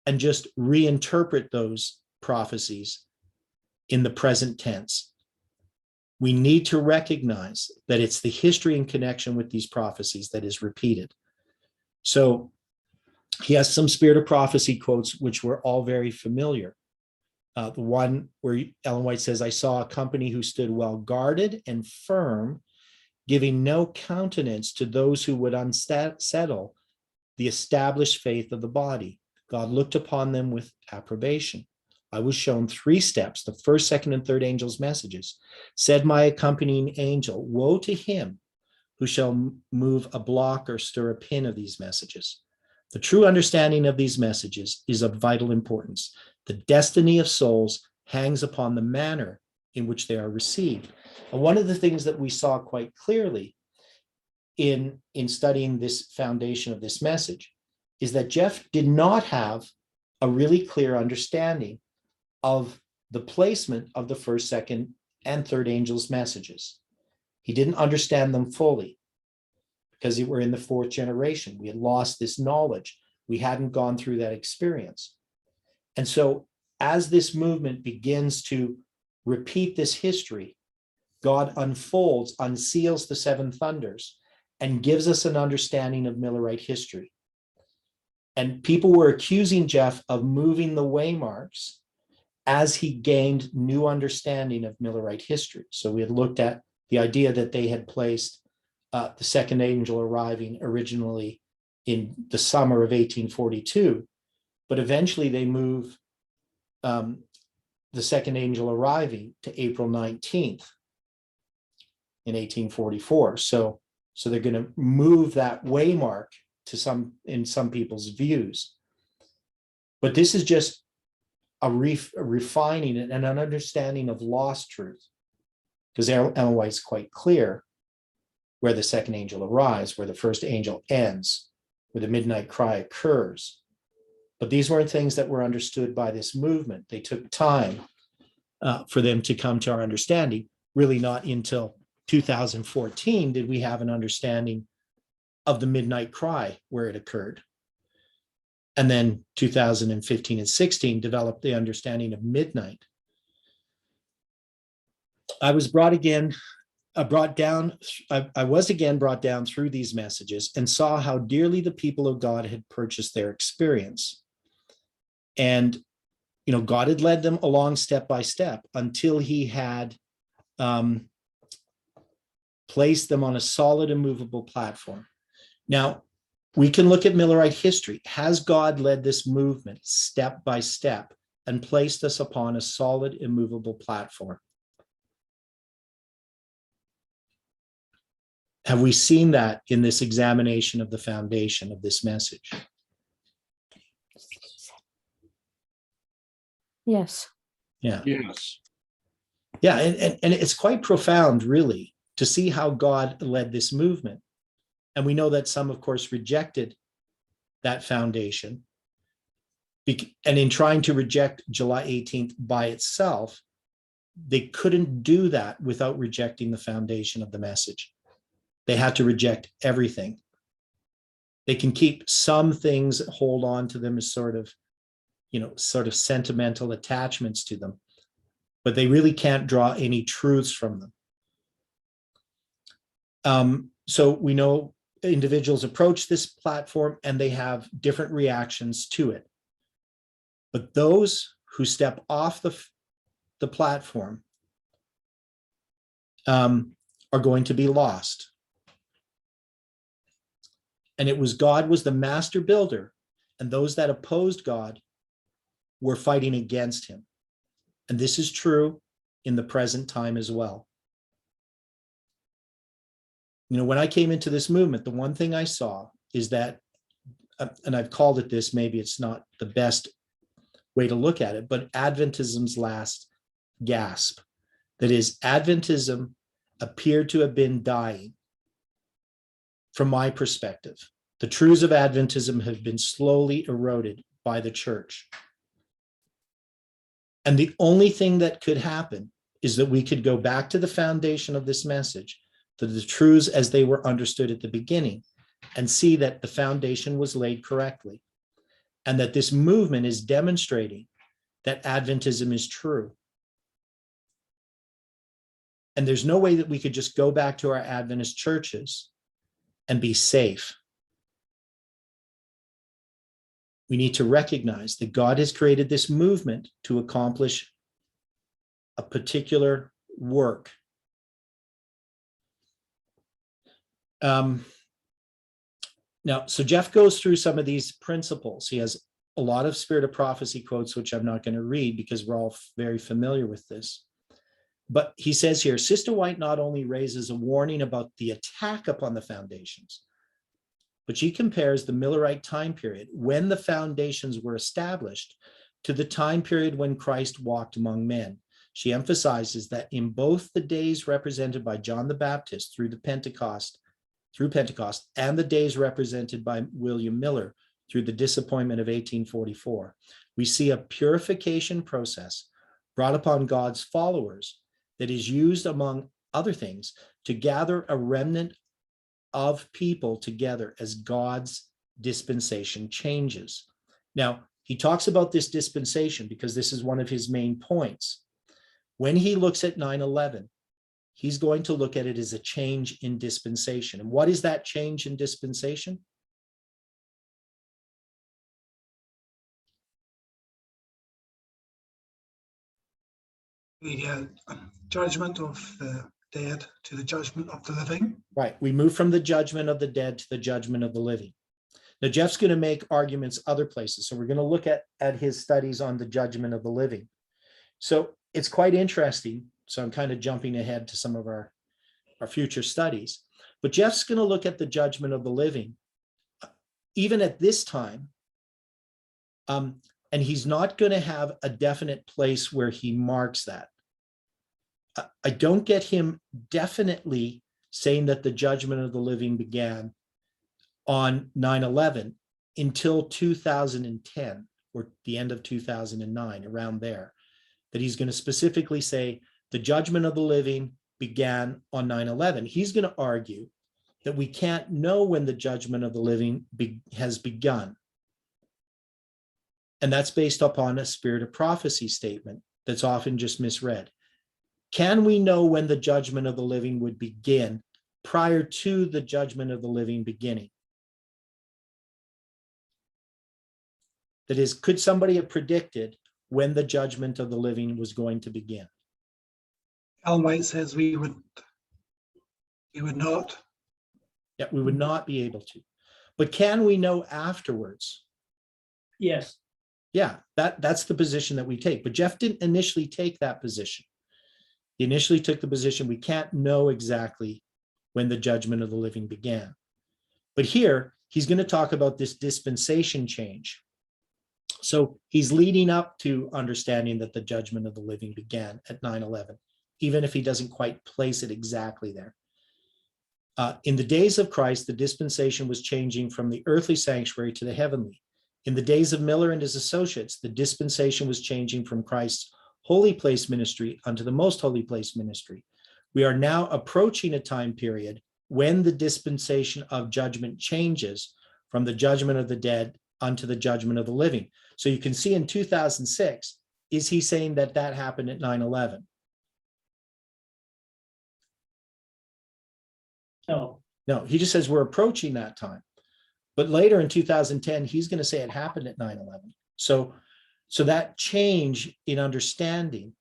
and just reinterpret those prophecies in the present tense. We need to recognize that it's the history in connection with these prophecies that is repeated. So he has some Spirit of Prophecy quotes, which were all very familiar. The one where Ellen White says, I saw a company who stood well guarded and firm, giving no countenance to those who would unsettle the established faith of the body. God looked upon them with approbation. I was shown three steps, the first, second, and third angels' messages. Said my accompanying angel, woe to him who shall move a block or stir a pin of these messages. The true understanding of these messages is of vital importance. The destiny of souls hangs upon the manner in which they are received. And one of the things that we saw quite clearly in studying this foundation of this message is that Jeff did not have a really clear understanding of the placement of the first, second, and third angels' messages. He didn't understand them fully because we're in the fourth generation. We had lost this knowledge. We hadn't gone through that experience. And so as this movement begins to repeat this history, God unfolds, unseals the seven thunders, and gives us an understanding of Millerite history. And people were accusing Jeff of moving the waymarks as he gained new understanding of Millerite history. So we had looked at the idea that they had placed the second angel arriving originally in the summer of 1842, but eventually they move the second angel arriving to April 19th in 1844. So they're going to move that waymark to in some people's views. But this is just a refining and an understanding of lost truth, because Ellen White's quite clear where the second angel arrives, where the first angel ends, where the midnight cry occurs. But these weren't things that were understood by this movement. They took time for them to come to our understanding. Really not until 2014 did we have an understanding of the midnight cry where it occurred. And then 2015 and 16 developed the understanding of midnight. I was brought down through these messages and saw how dearly the people of God had purchased their experience. And, God had led them along step by step until he had placed them on a solid, immovable platform. Now, we can look at Millerite history. Has God led this movement step by step and placed us upon a solid, immovable platform? Have we seen that in this examination of the foundation of this message? Yes. Yeah. Yes. Yeah, and it's quite profound, really, to see how God led this movement. And we know that some, of course, rejected that foundation. And in trying to reject July 18th by itself, they couldn't do that without rejecting the foundation of the message. They had to reject everything. They can keep some things, hold on to them as sort of sentimental attachments to them, but they really can't draw any truths from them. So we know individuals approach this platform and they have different reactions to it. But those who step off the platform are going to be lost. And God was the master builder, and those that opposed God were fighting against him. And this is true in the present time as well. When I came into this movement, the one thing I saw is that, and I've called it this, maybe it's not the best way to look at it, but Adventism's last gasp. That is, Adventism appeared to have been dying from my perspective. The truths of Adventism have been slowly eroded by the church. And the only thing that could happen is that we could go back to the foundation of this message, to the truths as they were understood at the beginning, and see that the foundation was laid correctly, and that this movement is demonstrating that Adventism is true. And there's no way that we could just go back to our Adventist churches and be safe. We need to recognize that God has created this movement to accomplish a particular work. Now, so Jeff goes through some of these principles. He has a lot of Spirit of Prophecy quotes, which I'm not going to read because we're all very familiar with this. But he says here, Sister White not only raises a warning about the attack upon the foundations, but she compares the Millerite time period when the foundations were established to the time period when Christ walked among men. She emphasizes that in both the days represented by John the Baptist through Pentecost, and the days represented by William Miller through the disappointment of 1844, we see a purification process brought upon God's followers that is used, among other things, to gather a remnant of people together as God's dispensation changes. Now, he talks about this dispensation because this is one of his main points. When he looks at 9/11, he's going to look at it as a change in dispensation. And what is that change in dispensation? The judgment of the dead to the judgment of the living. Right. We move from the judgment of the dead to the judgment of the living. Now, Jeff's going to make arguments other places. So we're going to look at his studies on the judgment of the living. So it's quite interesting. So I'm kind of jumping ahead to some of our future studies. But Jeff's going to look at the judgment of the living, even at this time. And he's not going to have a definite place where he marks that. I don't get him definitely saying that the judgment of the living began on 9/11 until 2010 or the end of 2009, around there, that he's going to specifically say the judgment of the living began on 9/11. He's going to argue that we can't know when the judgment of the living has begun. And that's based upon a Spirit of Prophecy statement that's often just misread. Can we know when the judgment of the living would begin prior to the judgment of the living beginning? That is, could somebody have predicted when the judgment of the living was going to begin? Ellen White says we would not. Yeah, we would not be able to. But can we know afterwards? Yes. Yeah, that's the position that we take. But Jeff didn't initially take that position. He initially took the position we can't know exactly when the judgment of the living began. But here, he's going to talk about this dispensation change. So he's leading up to understanding that the judgment of the living began at 9/11, even if he doesn't quite place it exactly there. In the days of Christ, the dispensation was changing from the earthly sanctuary to the heavenly. In the days of Miller and his associates, the dispensation was changing from Christ's holy place ministry unto the most holy place ministry. We are now approaching a time period when the dispensation of judgment changes from the judgment of the dead unto the judgment of the living. So you can see in 2006, is he saying that that happened at 9/11? No, No, he just says we're approaching that time. But later in 2010, he's going to say it happened at 9/11. So that change in understanding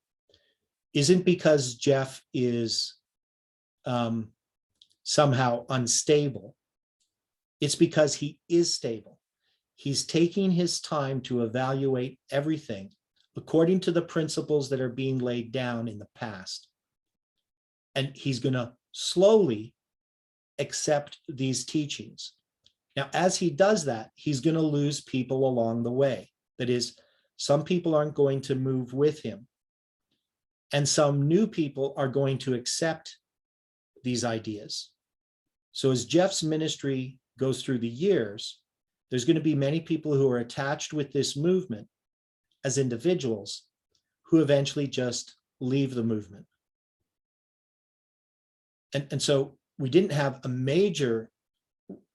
isn't because Jeff is somehow unstable. It's because he is stable. He's taking his time to evaluate everything according to the principles that are being laid down in the past. And he's going to slowly accept these teachings. Now, as he does that, he's going to lose people along the way. That is, some people aren't going to move with him. And some new people are going to accept these ideas. So as Jeff's ministry goes through the years, there's going to be many people who are attached with this movement as individuals who eventually just leave the movement. And so we didn't have a major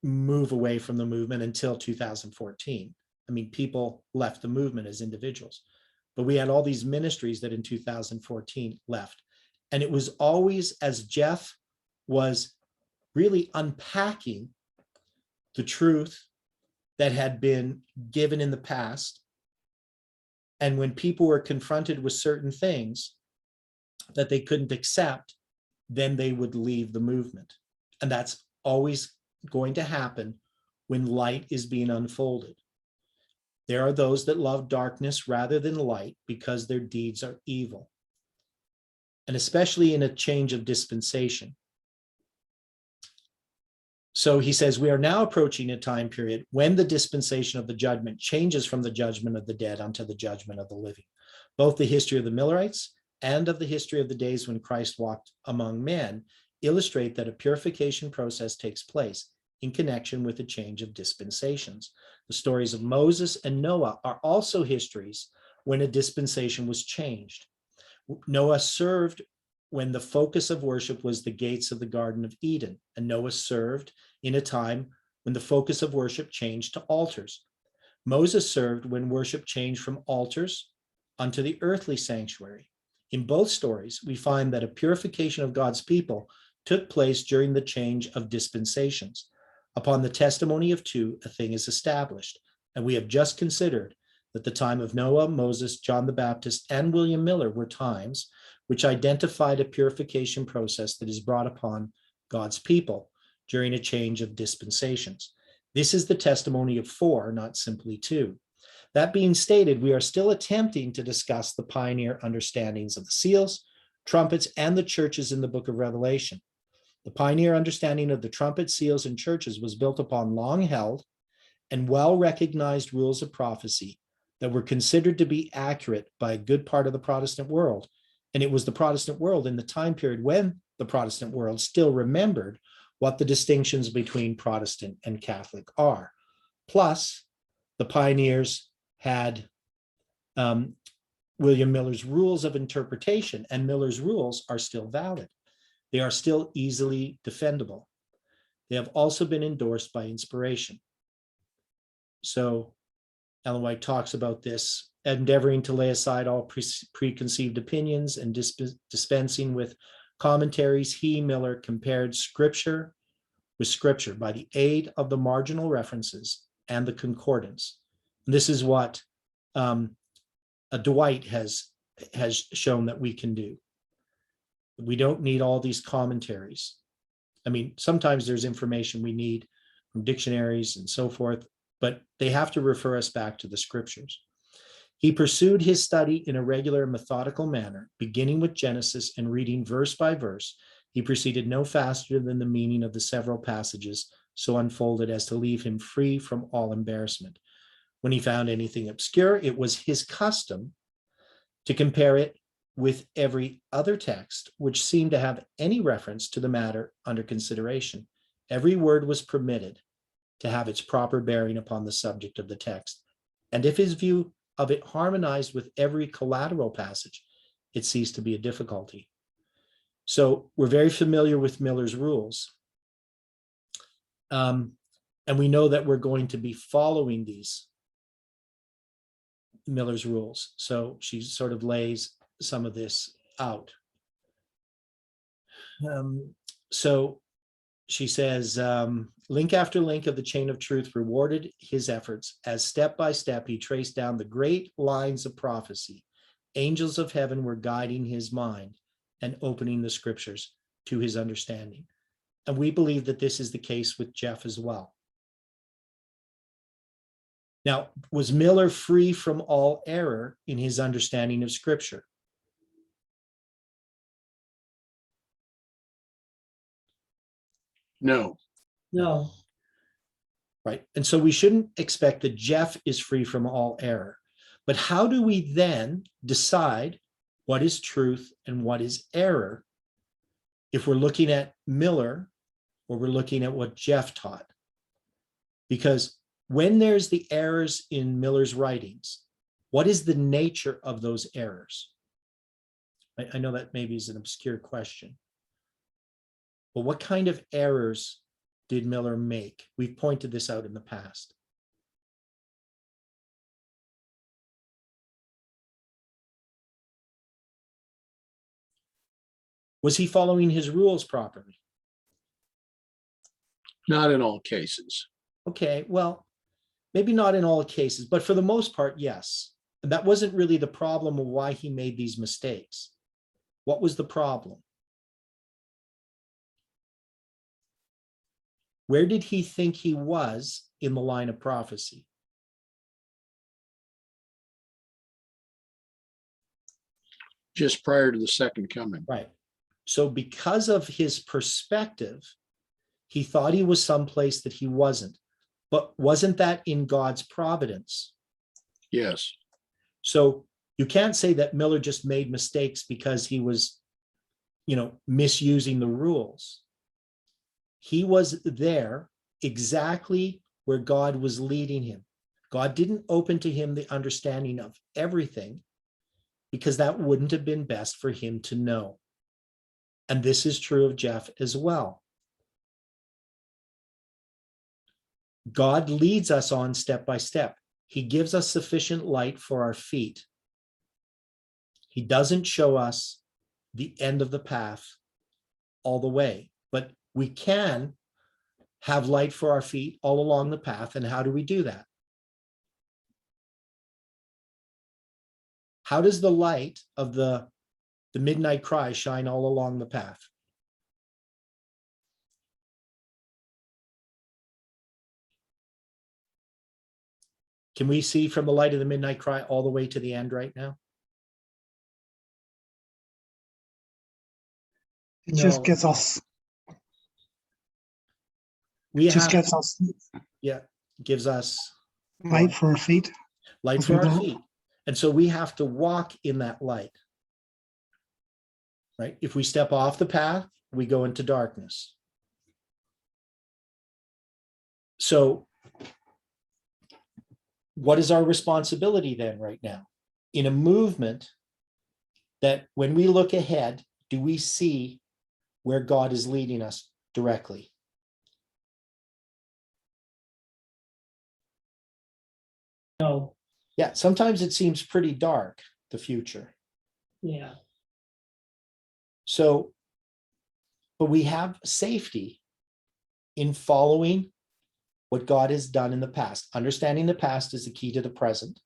move away from the movement until 2014. I mean, people left the movement as individuals, but we had all these ministries that in 2014 left. And it was always as Jeff was really unpacking the truth that had been given in the past. And when people were confronted with certain things that they couldn't accept, then they would leave the movement. And that's always going to happen when light is being unfolded. There are those that love darkness rather than light because their deeds are evil. And especially in a change of dispensation. So he says, we are now approaching a time period when the dispensation of the judgment changes from the judgment of the dead unto the judgment of the living. Both the history of the Millerites and of the history of the days when Christ walked among men illustrate that a purification process takes place in connection with the change of dispensations. The stories of Moses and Noah are also histories when a dispensation was changed. Noah served when the focus of worship was the gates of the Garden of Eden, and Noah served in a time when the focus of worship changed to altars. Moses served when worship changed from altars unto the earthly sanctuary. In both stories, we find that a purification of God's people took place during the change of dispensations. Upon the testimony of two, a thing is established, and we have just considered that the time of Noah, Moses, John the Baptist, and William Miller were times which identified a purification process that is brought upon God's people during a change of dispensations. This is the testimony of four, not simply two. That being stated, we are still attempting to discuss the pioneer understandings of the seals, trumpets, and the churches in the book of Revelation. The pioneer understanding of the trumpet, seals, and churches was built upon long-held and well-recognized rules of prophecy that were considered to be accurate by a good part of the Protestant world. And it was the Protestant world in the time period when the Protestant world still remembered what the distinctions between Protestant and Catholic are. Plus, the pioneers had William Miller's rules of interpretation, and Miller's rules are still valid. They are still easily defendable. They have also been endorsed by inspiration. So Ellen White talks about this, endeavoring to lay aside all preconceived opinions and dispensing with commentaries. He, Miller, compared scripture with scripture by the aid of the marginal references and the concordance. And this is what Dwight has shown that we can do. We don't need all these commentaries. I mean, sometimes there's information we need from dictionaries and so forth, but they have to refer us back to the scriptures. He pursued his study in a regular, methodical manner, beginning with Genesis and reading verse by verse. He proceeded no faster than the meaning of the several passages so unfolded as to leave him free from all embarrassment. When he found anything obscure, it was his custom to compare it with every other text which seemed to have any reference to the matter under consideration. Every word was permitted to have its proper bearing upon the subject of the text. And if his view of it harmonized with every collateral passage, it ceased to be a difficulty. So we're very familiar with Miller's rules. And we know that we're going to be following these Miller's rules. So she sort of lays some of this out. So she says, link after link of the chain of truth rewarded his efforts as step by step he traced down the great lines of prophecy. Angels of heaven were guiding his mind and opening the scriptures to his understanding. And we believe that this is the case with Jeff as well. Now, was Miller free from all error in his understanding of scripture? No, No, Right. And so we shouldn't expect that Jeff is free from all error. But how do we then decide what is truth and what is error if we're looking at Miller or we're looking at what Jeff taught? Because when there's the errors in Miller's writings, what is the nature of those errors? I know that maybe is an obscure question. But what kind of errors did Miller make? We've pointed this out in the past. Was he following his rules properly? not in all cases. Okay, well, maybe not in all cases, but for the most part, yes. And that wasn't really the problem of why he made these mistakes. What was the problem? Where did he think he was in the line of prophecy? Just prior to the second coming. Right. So because of his perspective, he thought he was someplace that he wasn't. But wasn't that in God's providence? Yes, So you can't say that Miller just made mistakes because he was, misusing the rules. He was there exactly where God was leading him. God didn't open to him the understanding of everything because that wouldn't have been best for him to know. And this is true of Jeff as well. God leads us on step by step. He gives us sufficient light for our feet. He doesn't show us the end of the path all the way, but we can have light for our feet all along the path. And how do we do that? How does the light of the midnight cry shine all along the path? Can we see from the light of the midnight cry all the way to the end right now? It just No. gets us, We just have, gets us gives us light for our feet. light As for we our go. feet. And so we have to walk in that light. Right? If we step off the path, we go into darkness. So what is our responsibility then right now? In a movement that when we look ahead, do we see where God is leading us directly? no, Yeah, sometimes it seems pretty dark, the future. yeah, So, but we have safety in following what God has done in the past. Understanding the past is the key to the present.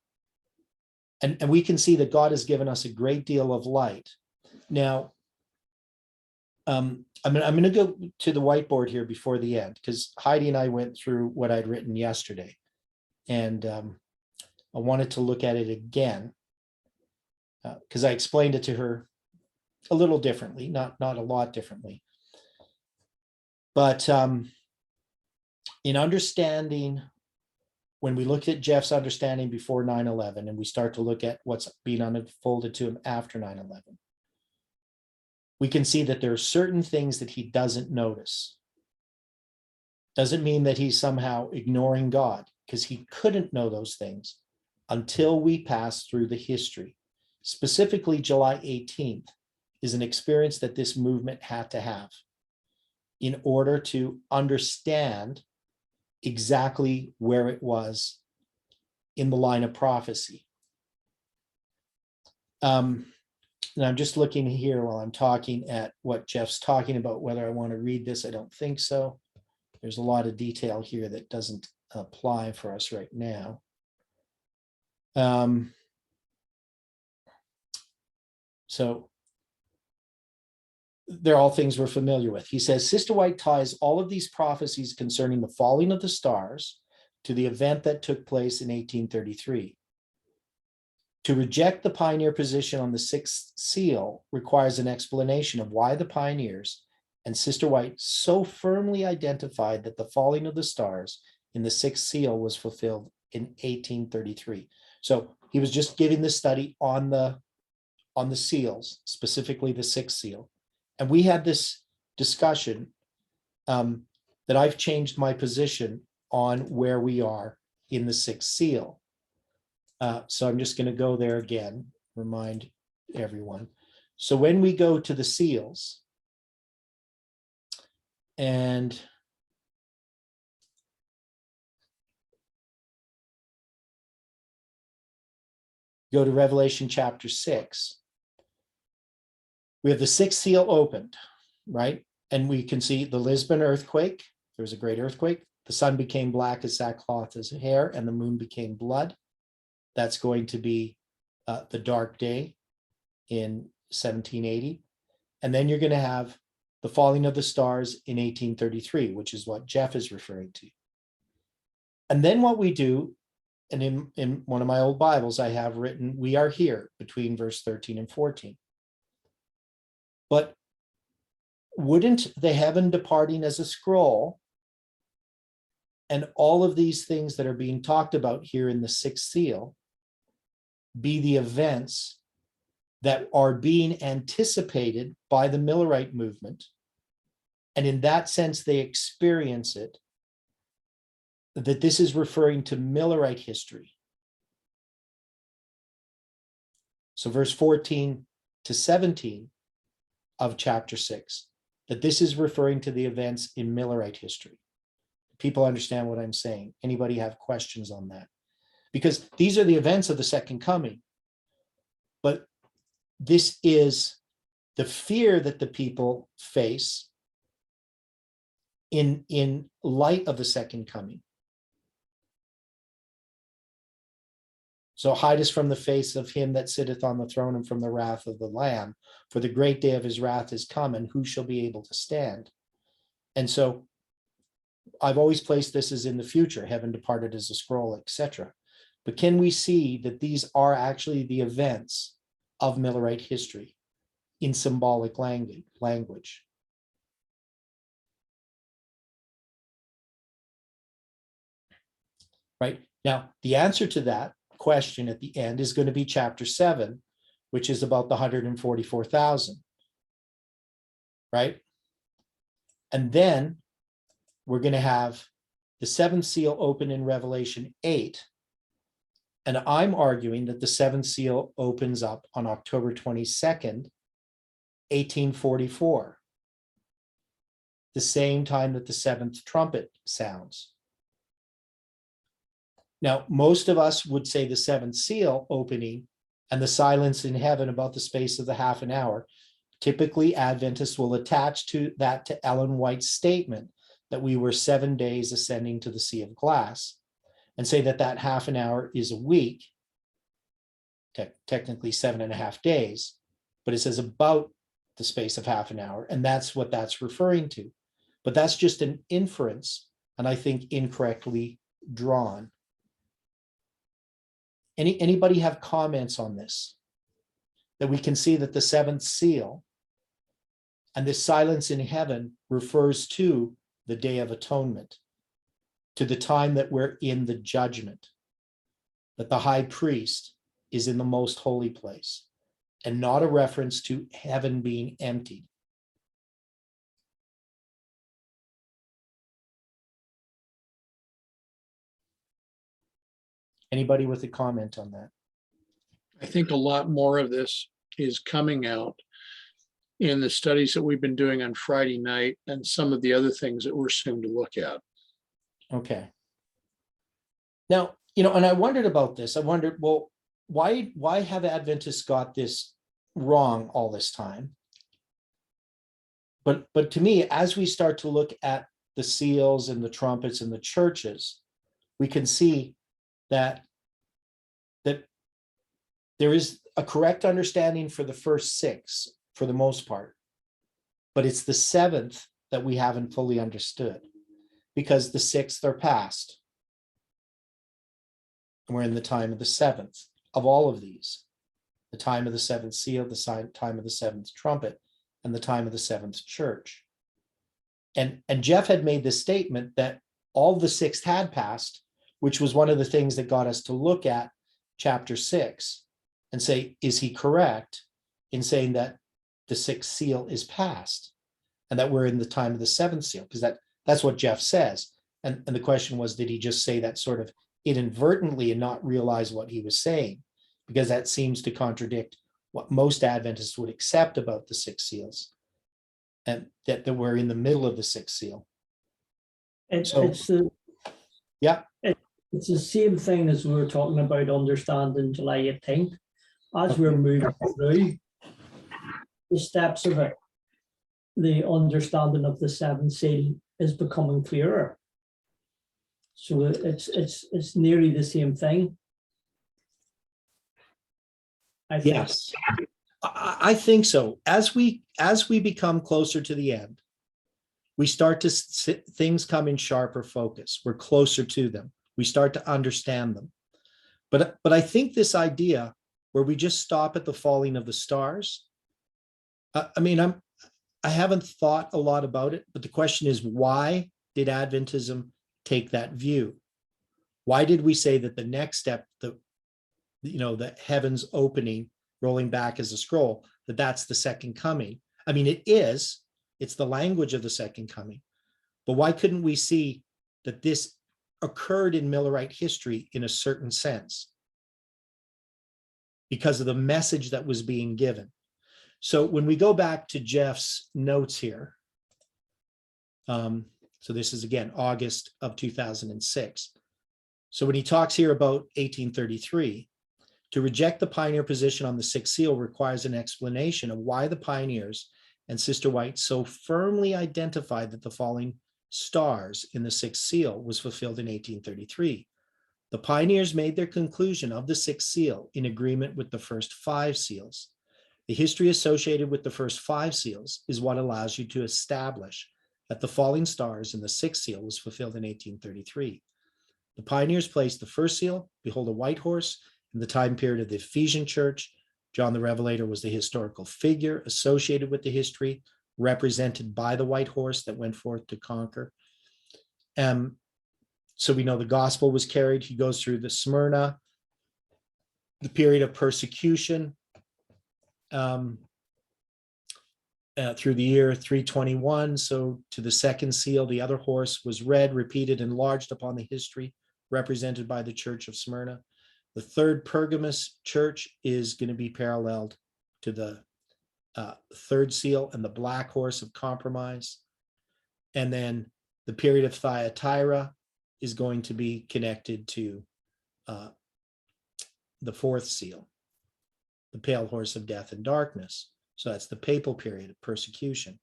And we can see that God has given us a great deal of light. Now, I'm going to go to the whiteboard here before the end, because Heidi and I went through what I'd written yesterday. And I wanted to look at it again, because I explained it to her a little differently, not a lot differently. But in understanding, when we look at Jeff's understanding before 9/11 and we start to look at what's being unfolded to him after 9/11, we can see that there are certain things that he doesn't notice. Doesn't mean that he's somehow ignoring God, because he couldn't know those things until we pass through the history. Specifically, July 18th is an experience that this movement had to have in order to understand exactly where it was in the line of prophecy. And I'm just looking here while I'm talking at what Jeff's talking about, whether I want to read this. I don't think so. There's a lot of detail here that doesn't apply for us right now. So they're all things we're familiar with. He says, Sister White ties all of these prophecies concerning the falling of the stars to the event that took place in 1833. To reject the pioneer position on the sixth seal requires an explanation of why the pioneers and Sister White so firmly identified that the falling of the stars in the sixth seal was fulfilled in 1833. So he was just giving the study on the seals, specifically the sixth seal. And we had this discussion that I've changed my position on where we are in the sixth seal. So I'm just going to go there again, remind everyone. So when we go to the seals and go to Revelation chapter 6, we have the sixth seal opened, right? And we can see the Lisbon earthquake. There was a great earthquake. The sun became black as sackcloth as hair, and the moon became blood. That's going to be the dark day in 1780. And then you're going to have the falling of the stars in 1833, which is what Jeff is referring to. And then what we do, and in one of my old Bibles, I have written, we are here between verse 13 and 14. But wouldn't the heaven departing as a scroll and all of these things that are being talked about here in the sixth seal be the events that are being anticipated by the Millerite movement? And in that sense, they experience it, that this is referring to Millerite history. So verse 14 to 17 of chapter 6, that this is referring to the events in Millerite history. People understand what I'm saying. Anybody have questions on that? Because these are the events of the second coming. But this is the fear that the people face in light of the second coming. So hide us from the face of him that sitteth on the throne and from the wrath of the Lamb, for the great day of his wrath is come, and who shall be able to stand? And so I've always placed this as in the future, heaven departed as a scroll, etc. But can we see that these are actually the events of Millerite history in symbolic language? Right? Now, the answer to that question at the end is going to be chapter 7, which is about the 144,000. Right? And then we're going to have the seventh seal open in Revelation 8. And I'm arguing that the seventh seal opens up on October 22nd, 1844, the same time that the seventh trumpet sounds. Now, most of us would say the seventh seal opening and the silence in heaven about the space of the half an hour. Typically, Adventists will attach to that to Ellen White's statement that we were 7 days ascending to the sea of glass, and say that that half an hour is a week, technically 7.5 days, but it says about the space of half an hour, and that's what that's referring to. But that's just an inference, and I think incorrectly drawn. Anybody have comments on this? That we can see that the seventh seal and this silence in heaven refers to the Day of Atonement, to the time that we're in the judgment, that the high priest is in the most holy place, and not a reference to heaven being emptied. Anybody with a comment on that? I think a lot more of this is coming out in the studies that we've been doing on Friday night and some of the other things that we're soon to look at. Okay. Now, and I wondered about this. I wondered, well, why have Adventists got this wrong all this time? But to me, as we start to look at the seals and the trumpets and the churches, we can see that there is a correct understanding for the first 6 for the most part, but it's the 7th that we haven't fully understood, because the 6th are past. And we're in the time of the 7th of all of these, the time of the 7th seal, the time of the 7th trumpet, and the time of the 7th church. And Jeff had made this statement that all the 6th had passed, which was one of the things that got us to look at chapter 6 and say, is he correct in saying that the 6th seal is past and that we're in the time of the 7th seal? Because that's what Jeff says. And the question was, did he just say that sort of inadvertently and not realize what he was saying? Because that seems to contradict what most Adventists would accept about the 6 seals, and that we're in the middle of the 6th seal. It's So- Yeah. It's the same thing as we were talking about understanding July 18th. As we're moving through the steps of it, the understanding of the 7th seal is becoming clearer. So it's nearly the same thing. I think. Yes, I think so. As we become closer to the end, we start to things come in sharper focus. We're closer to them. We start to understand them. But I think this idea where we just stop at the falling of the stars, I haven't thought a lot about it, but the question is, why did Adventism take that view? Why did we say that the next step, the heavens opening, rolling back as a scroll, that's the second coming? It's the language of the second coming. But why couldn't we see that this occurred in Millerite history in a certain sense? Because of the message that was being given. So when we go back to Jeff's notes here, so this is again August of 2006. So when he talks here about 1833, to reject the pioneer position on the 6th seal requires an explanation of why the pioneers and Sister White so firmly identified that the falling stars in the 6th seal was fulfilled in 1833. The pioneers made their conclusion of the 6th seal in agreement with the first 5 seals. The history associated with the first 5 seals is what allows you to establish that the falling stars in the 6th seal was fulfilled in 1833. The pioneers placed the first seal, behold a white horse, in the time period of the Ephesian church. John the Revelator was the historical figure associated with the history, represented by the white horse that went forth to conquer. So we know the gospel was carried. He goes through the Smyrna, the period of persecution, through the year 321. So to the 2nd seal, the other horse was read, repeated, enlarged upon the history represented by the church of Smyrna. The 3rd Pergamus church is going to be paralleled to the 3rd seal and the black horse of compromise. And then the period of Thyatira is going to be connected to the 4th seal, the pale horse of death and darkness. So that's the papal period of persecution.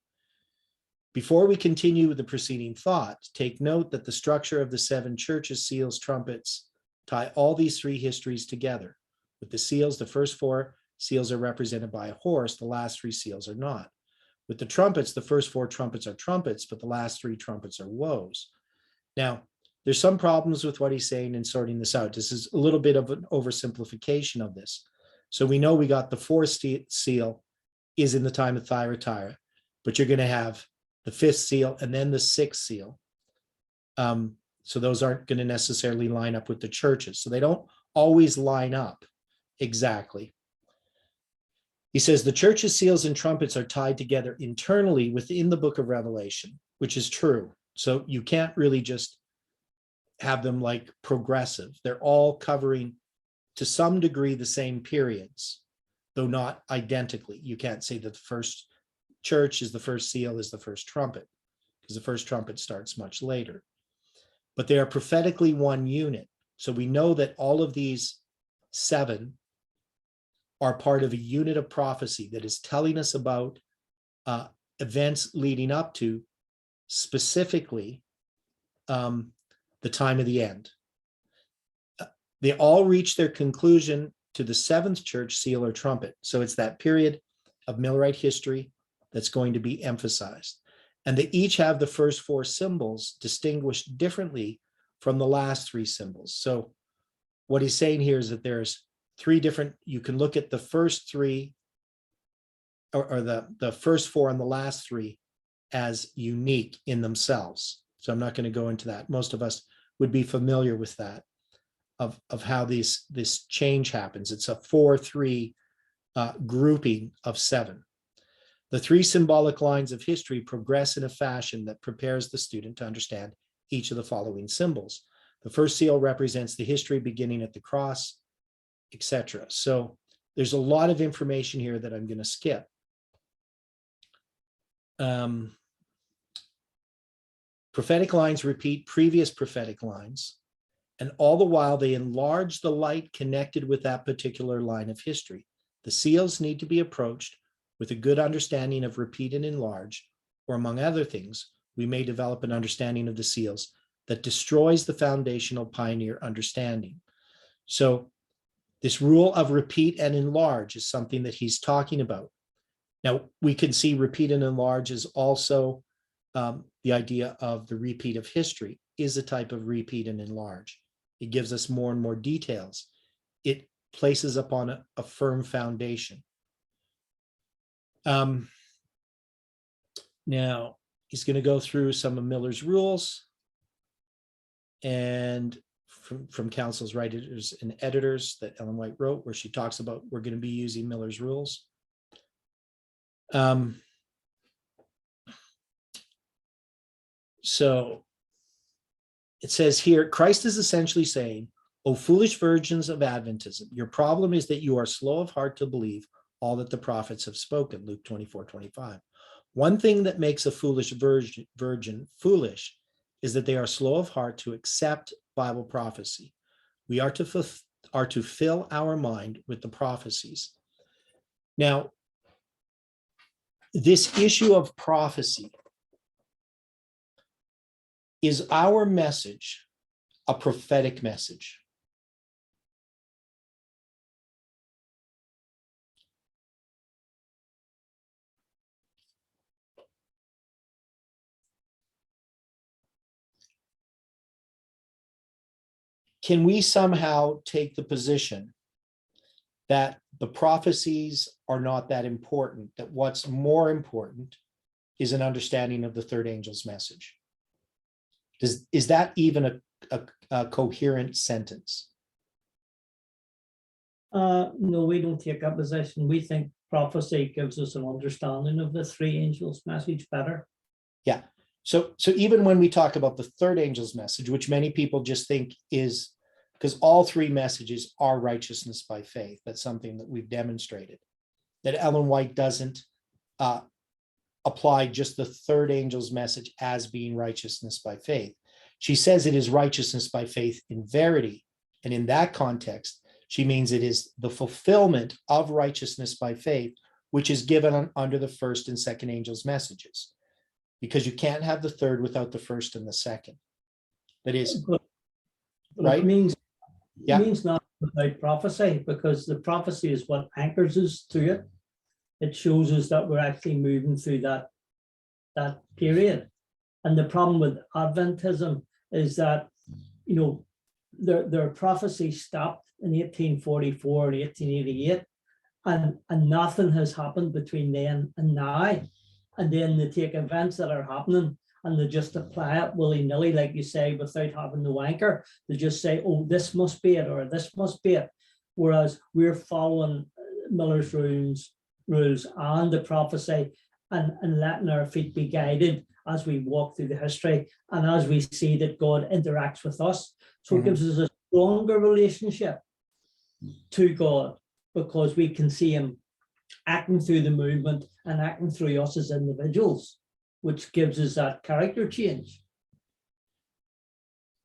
Before we continue with the preceding thought, take note that the structure of the 7 churches, seals, trumpets, tie all these 3 histories together. With the seals, the first 4 seals are represented by a horse, the last 3 seals are not. With the trumpets, the first 4 trumpets are trumpets, but the last 3 trumpets are woes. Now, there's some problems with what he's saying in sorting this out. This is a little bit of an oversimplification of this. So we know we got the 4th seal is in the time of Thyatira, but you're going to have the 5th seal and then the 6th seal. So those aren't going to necessarily line up with the churches. So they don't always line up exactly. He says the church's seals and trumpets are tied together internally within the book of Revelation, which is true. So you can't really just have them like progressive. They're all covering to some degree the same periods, though not identically. You can't say that the first church is the first seal is the first trumpet, because the first trumpet starts much later. but they are prophetically one unit. So we know that all of these 7 are part of a unit of prophecy that is telling us about events leading up to specifically the time of the end. They all reach their conclusion to the 7th church seal or trumpet. So it's that period of Millerite history that's going to be emphasized. And they each have the first 4 symbols distinguished differently from the last 3 symbols. So what he's saying here is that there's 3 different, you can look at the first 3 or the first 4 and the last 3 as unique in themselves. So I'm not going to go into that. Most of us would be familiar with that, of how this change happens. It's a 4-3 grouping of 7. The 3 symbolic lines of history progress in a fashion that prepares the student to understand each of the following symbols. The first seal represents the history beginning at the cross, etc. So there's a lot of information here that I'm going to skip. Prophetic lines repeat previous prophetic lines, and all the while they enlarge the light connected with that particular line of history. The seals need to be approached with a good understanding of repeat and enlarge, or among other things, we may develop an understanding of the seals that destroys the foundational pioneer understanding. So this rule of repeat and enlarge is something that he's talking about. Now, we can see repeat and enlarge is also the idea of the repeat of history is a type of repeat and enlarge. It gives us more and more details. It places upon a firm foundation. Now, he's going to go through some of Miller's rules and from Council's Writers and Editors that Ellen White wrote, where she talks about we're going to be using Miller's rules. So it says here, Christ is essentially saying, "O foolish virgins of Adventism, your problem is that you are slow of heart to believe all that the prophets have spoken," Luke 24:25. One thing that makes a foolish virgin foolish is that they are slow of heart to accept Bible prophecy. We are to fill our mind with the prophecies. Now, this issue of prophecy, is our message a prophetic message? Can we somehow take the position that the prophecies are not that important, that what's more important is an understanding of the third angel's message? Is that even a coherent sentence? No, we don't take that position. We think prophecy gives us an understanding of the 3 angels' message better. Yeah. So even when we talk about the third angel's message, which many people just think is, because all 3 messages are righteousness by faith. That's something that we've demonstrated. That Ellen White doesn't apply just the third angel's message as being righteousness by faith. She says it is righteousness by faith in verity. And in that context, she means it is the fulfillment of righteousness by faith, which is given under the first and second angel's messages. Because you can't have the third without the first and the second. That is, But right? It means, Yeah. it means not without prophecy, because the prophecy is what anchors us to it. It shows us that we're actually moving through that period. And the problem with Adventism is that, you know, their prophecy stopped in 1844 and 1888, and nothing has happened between then and now. And then they take events that are happening and they just apply it willy-nilly, like you say, without having the anchor. They just say, oh, this must be it, or this must be it. Whereas we're following Miller's rules and the prophecy and letting our feet be guided as we walk through the history and as we see that God interacts with us. So it gives us a stronger relationship to God, because we can see him acting through the movement and acting through us as individuals, which gives us that character change.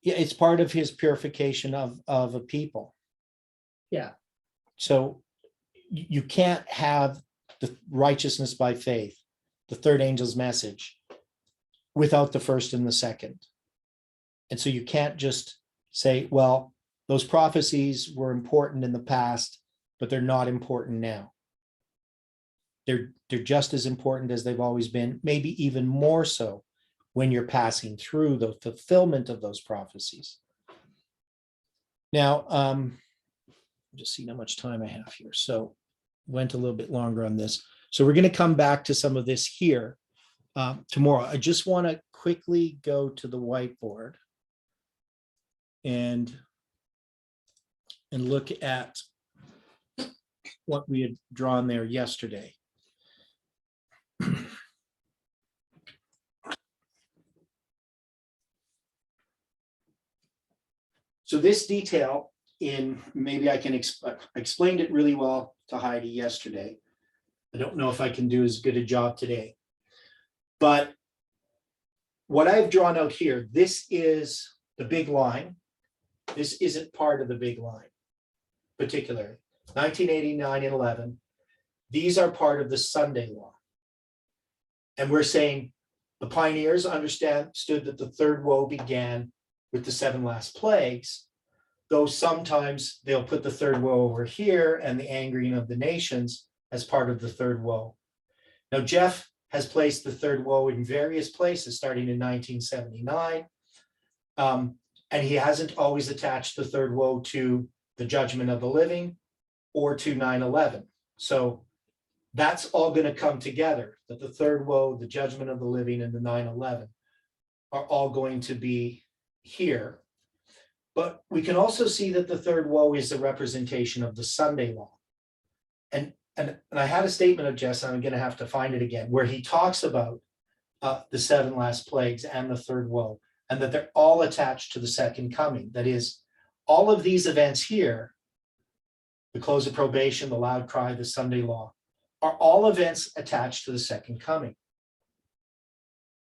Yeah, it's part of his purification of a people. Yeah, So you can't have the righteousness by faith, the third angel's message, without the first and the second. And so you can't just say, well, those prophecies were important in the past, but they're not important now. They're just as important as they've always been, maybe even more so when you're passing through the fulfillment of those prophecies. Now, just seeing how much time I have here. So went a little bit longer on this. So we're going to come back to some of this here tomorrow. I just want to quickly go to the whiteboard and look at what we had drawn there yesterday. So this detail maybe I can explained it really well to Heidi yesterday. I don't know if I can do as good a job today. But what I've drawn out here, this is the big line. This isn't part of the big line, particularly 1989 and 11. These are part of the Sunday law. And we're saying the pioneers understood that the third woe began with the 7 last plagues, though sometimes they'll put the third woe over here and the angering of the nations as part of the third woe. Now, Jeff has placed the third woe in various places starting in 1979. And he hasn't always attached the third woe to the judgment of the living or to 9/11. So that's all going to come together, that the third woe, the judgment of the living, and the 9/11 are all going to be here. But we can also see that the third woe is a representation of the Sunday law. And I had a statement of Jess, and I'm going to have to find it again, where he talks about the 7 last plagues and the third woe, and that they're all attached to the second coming. That is, all of these events here, the close of probation, the loud cry, the Sunday law, are all events attached to the second coming.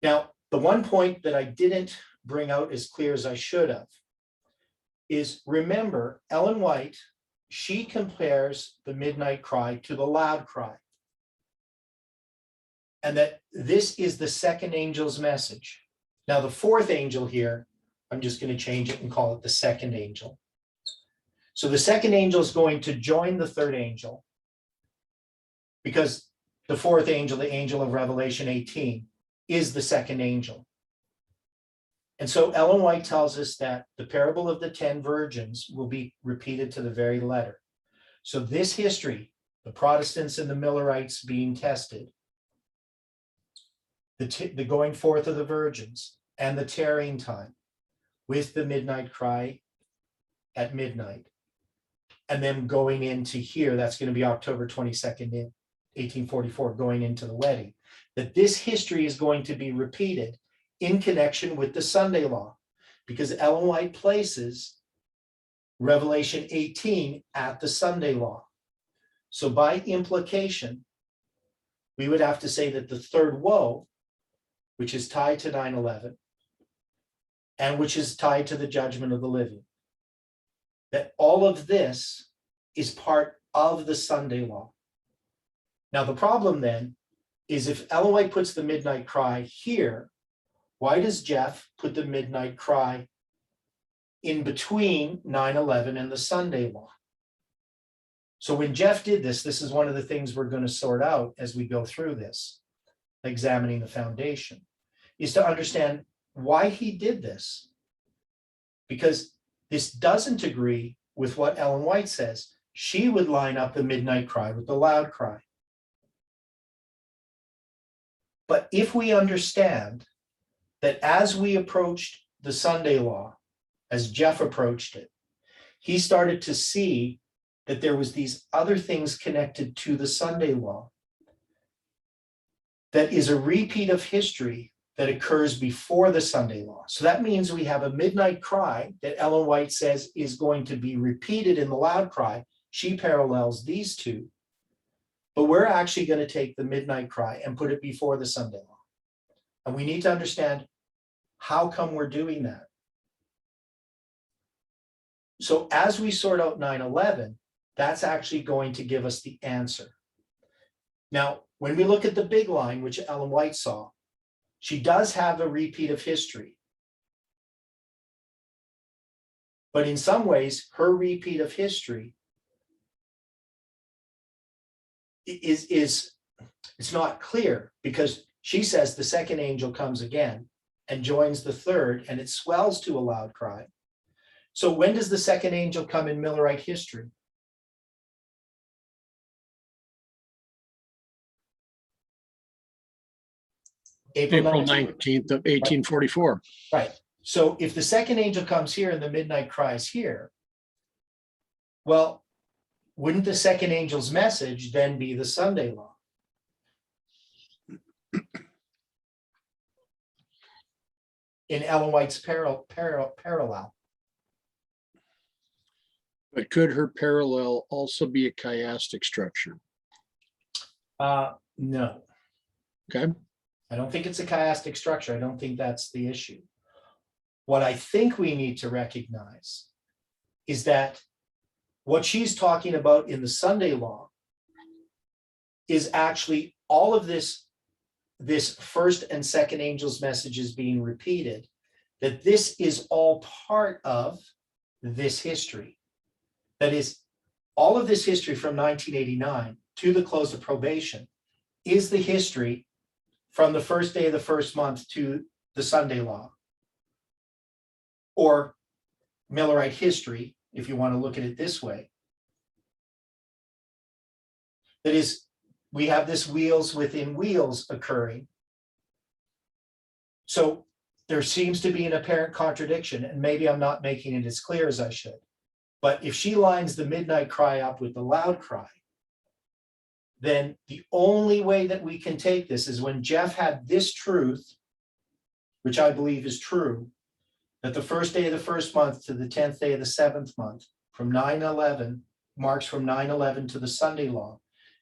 Now, the one point that I didn't bring out as clear as I should have is, remember, Ellen White, she compares the midnight cry to the loud cry. And that this is the second angel's message. Now, the fourth angel here, I'm just going to change it and call it the second angel. So the second angel is going to join the third angel, because the fourth angel, the angel of Revelation 18, is the second angel. And so Ellen White tells us that the parable of the 10 virgins will be repeated to the very letter. So this history, the Protestants and the Millerites being tested, the going forth of the virgins, and the tarrying time with the midnight cry at midnight, and then going into here, that's going to be October 22nd in 1844, going into the wedding, that this history is going to be repeated in connection with the Sunday law, because Ellen White places Revelation 18 at the Sunday law. So by implication, we would have to say that the third woe, which is tied to 9/11, and which is tied to the judgment of the living, that all of this is part of the Sunday law. Now, the problem then is, if Ellen White puts the midnight cry here, why does Jeff put the midnight cry in between 9/11 and the Sunday law? So when Jeff did this, this is one of the things we're going to sort out as we go through this, examining the foundation, is to understand why he did this. Because this doesn't agree with what Ellen White says. She would line up the midnight cry with the loud cry. But if we understand that as we approached the Sunday law, as Jeff approached it, he started to see that there was these other things connected to the Sunday law that is a repeat of history that occurs before the Sunday law. So that means we have a midnight cry that Ellen White says is going to be repeated in the loud cry. She parallels these two, but we're actually going to take the midnight cry and put it before the Sunday law. And we need to understand how come we're doing that. So as we sort out 9/11, that's actually going to give us the answer. Now, when we look at the big line, which Ellen White saw, she does have a repeat of history. But in some ways, her repeat of history is it's not clear, because she says the second angel comes again and joins the third, and it swells to a loud cry. So when does the second angel come in Millerite history? April 19th. 19th of 1844. Right. So if the second angel comes here and the midnight cry is here, well, wouldn't the second angel's message then be the Sunday law? In Ellen White's parallel. But could her parallel also be a chiastic structure? No, Okay. I don't think it's a chiastic structure. I don't think that's the issue. What I think we need to recognize is that what she's talking about in the Sunday law is actually all of this first and second angel's messages being repeated, that this is all part of this history. That is, all of this history from 1989 to the close of probation is the history from the first day of the first month to the Sunday law, or Millerite history, if you want to look at it this way. That is, we have this wheels within wheels occurring. So there seems to be an apparent contradiction, and maybe I'm not making it as clear as I should. But if she lines the midnight cry up with the loud cry, then the only way that we can take this is when Jeff had this truth, which I believe is true, that the first day of the first month to the 10th day of the seventh month, from 9/11, marks from 9/11 to the Sunday law,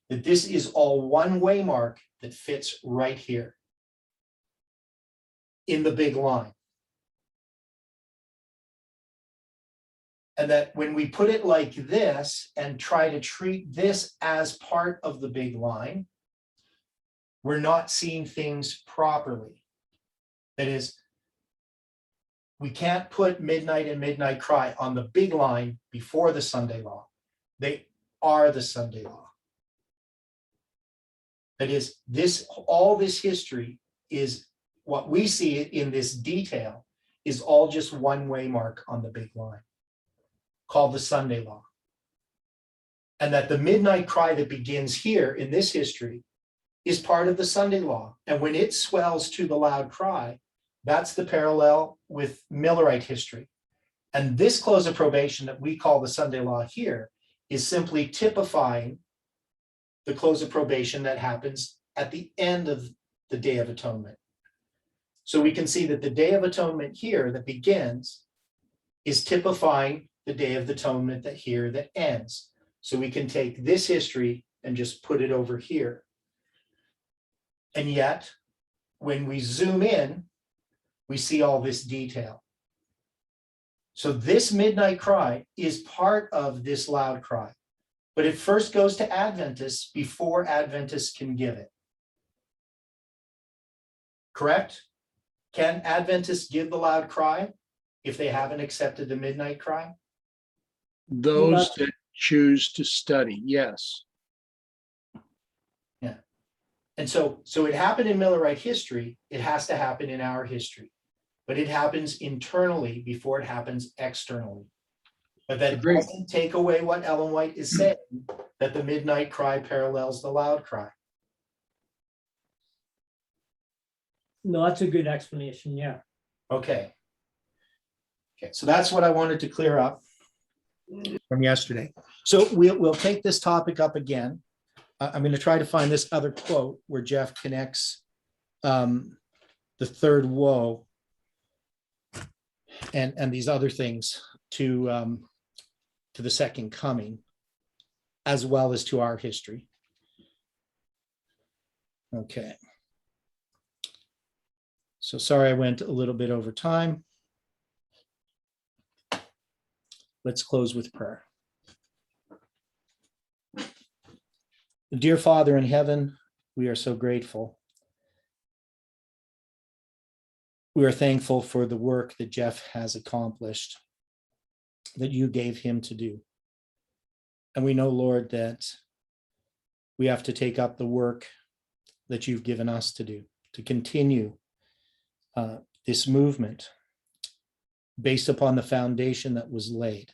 that this is all one way mark that fits right here in the big line. And that when we put it like this and try to treat this as part of the big line, we're not seeing things properly. That is, we can't put midnight and midnight cry on the big line before the Sunday law. They are the Sunday law. That is, all this history is what we see in this detail is all just one way mark on the big line, called the Sunday law. And that the midnight cry that begins here in this history is part of the Sunday law. And when it swells to the loud cry, that's the parallel with Millerite history. And this close of probation that we call the Sunday law here is simply typifying the close of probation that happens at the end of the Day of Atonement. So we can see that the Day of Atonement here that begins is typifying the Day of Atonement that ends. So we can take this history and just put it over here. And yet, when we zoom in, we see all this detail. So this midnight cry is part of this loud cry, but it first goes to Adventists before Adventists can give it. Correct? Can Adventists give the loud cry if they haven't accepted the midnight cry? Those that choose to study, yes. Yeah. And so it happened in Millerite history, it has to happen in our history, but it happens internally before it happens externally. But that Agreed. doesn't take away what Ellen White is saying, that the midnight cry parallels the loud cry. No, that's a good explanation, yeah. Okay. Okay, so that's what I wanted to clear up from yesterday. So we'll take this topic up again. I'm going to try to find this other quote where Jeff connects the third woe and these other things to the second coming, as well as to our history. Okay. So sorry I went a little bit over time. Let's close with prayer. Dear Father in heaven, we are so grateful. We are thankful for the work that Jeff has accomplished, that you gave him to do. And we know, Lord, that we have to take up the work that you've given us to do, to continue this movement based upon the foundation that was laid.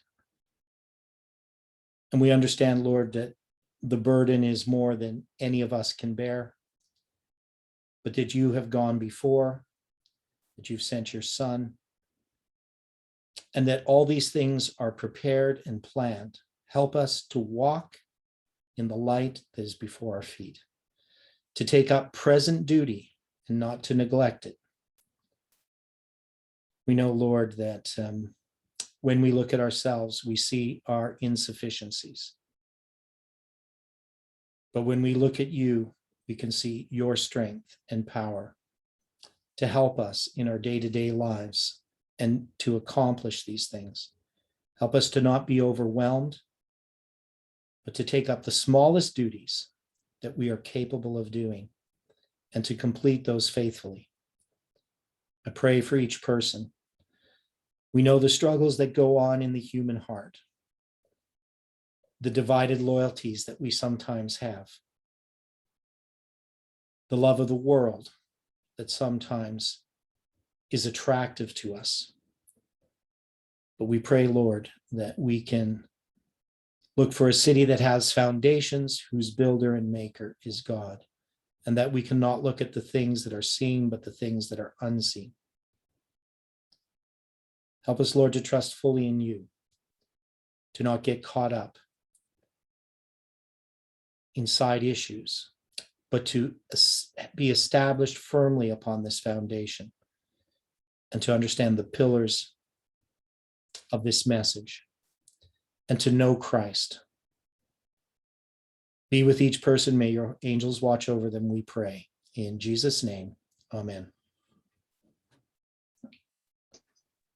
And we understand, Lord, that the burden is more than any of us can bear, but that you have gone before, that you've sent your Son, and that all these things are prepared and planned. Help us to walk in the light that is before our feet, to take up present duty and not to neglect it. We know, Lord, that when we look at ourselves, we see our insufficiencies. But when we look at you, we can see your strength and power to help us in our day-to-day lives and to accomplish these things. Help us to not be overwhelmed, but to take up the smallest duties that we are capable of doing and to complete those faithfully. I pray for each person. We know the struggles that go on in the human heart, the divided loyalties that we sometimes have, the love of the world that sometimes is attractive to us. But we pray, Lord, that we can look for a city that has foundations, whose builder and maker is God, and that we cannot look at the things that are seen, but the things that are unseen. Help us, Lord, to trust fully in you, to not get caught up in side issues, but to be established firmly upon this foundation and to understand the pillars of this message and to know Christ. Be with each person. May your angels watch over them, we pray. In Jesus' name, amen.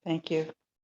Thank you.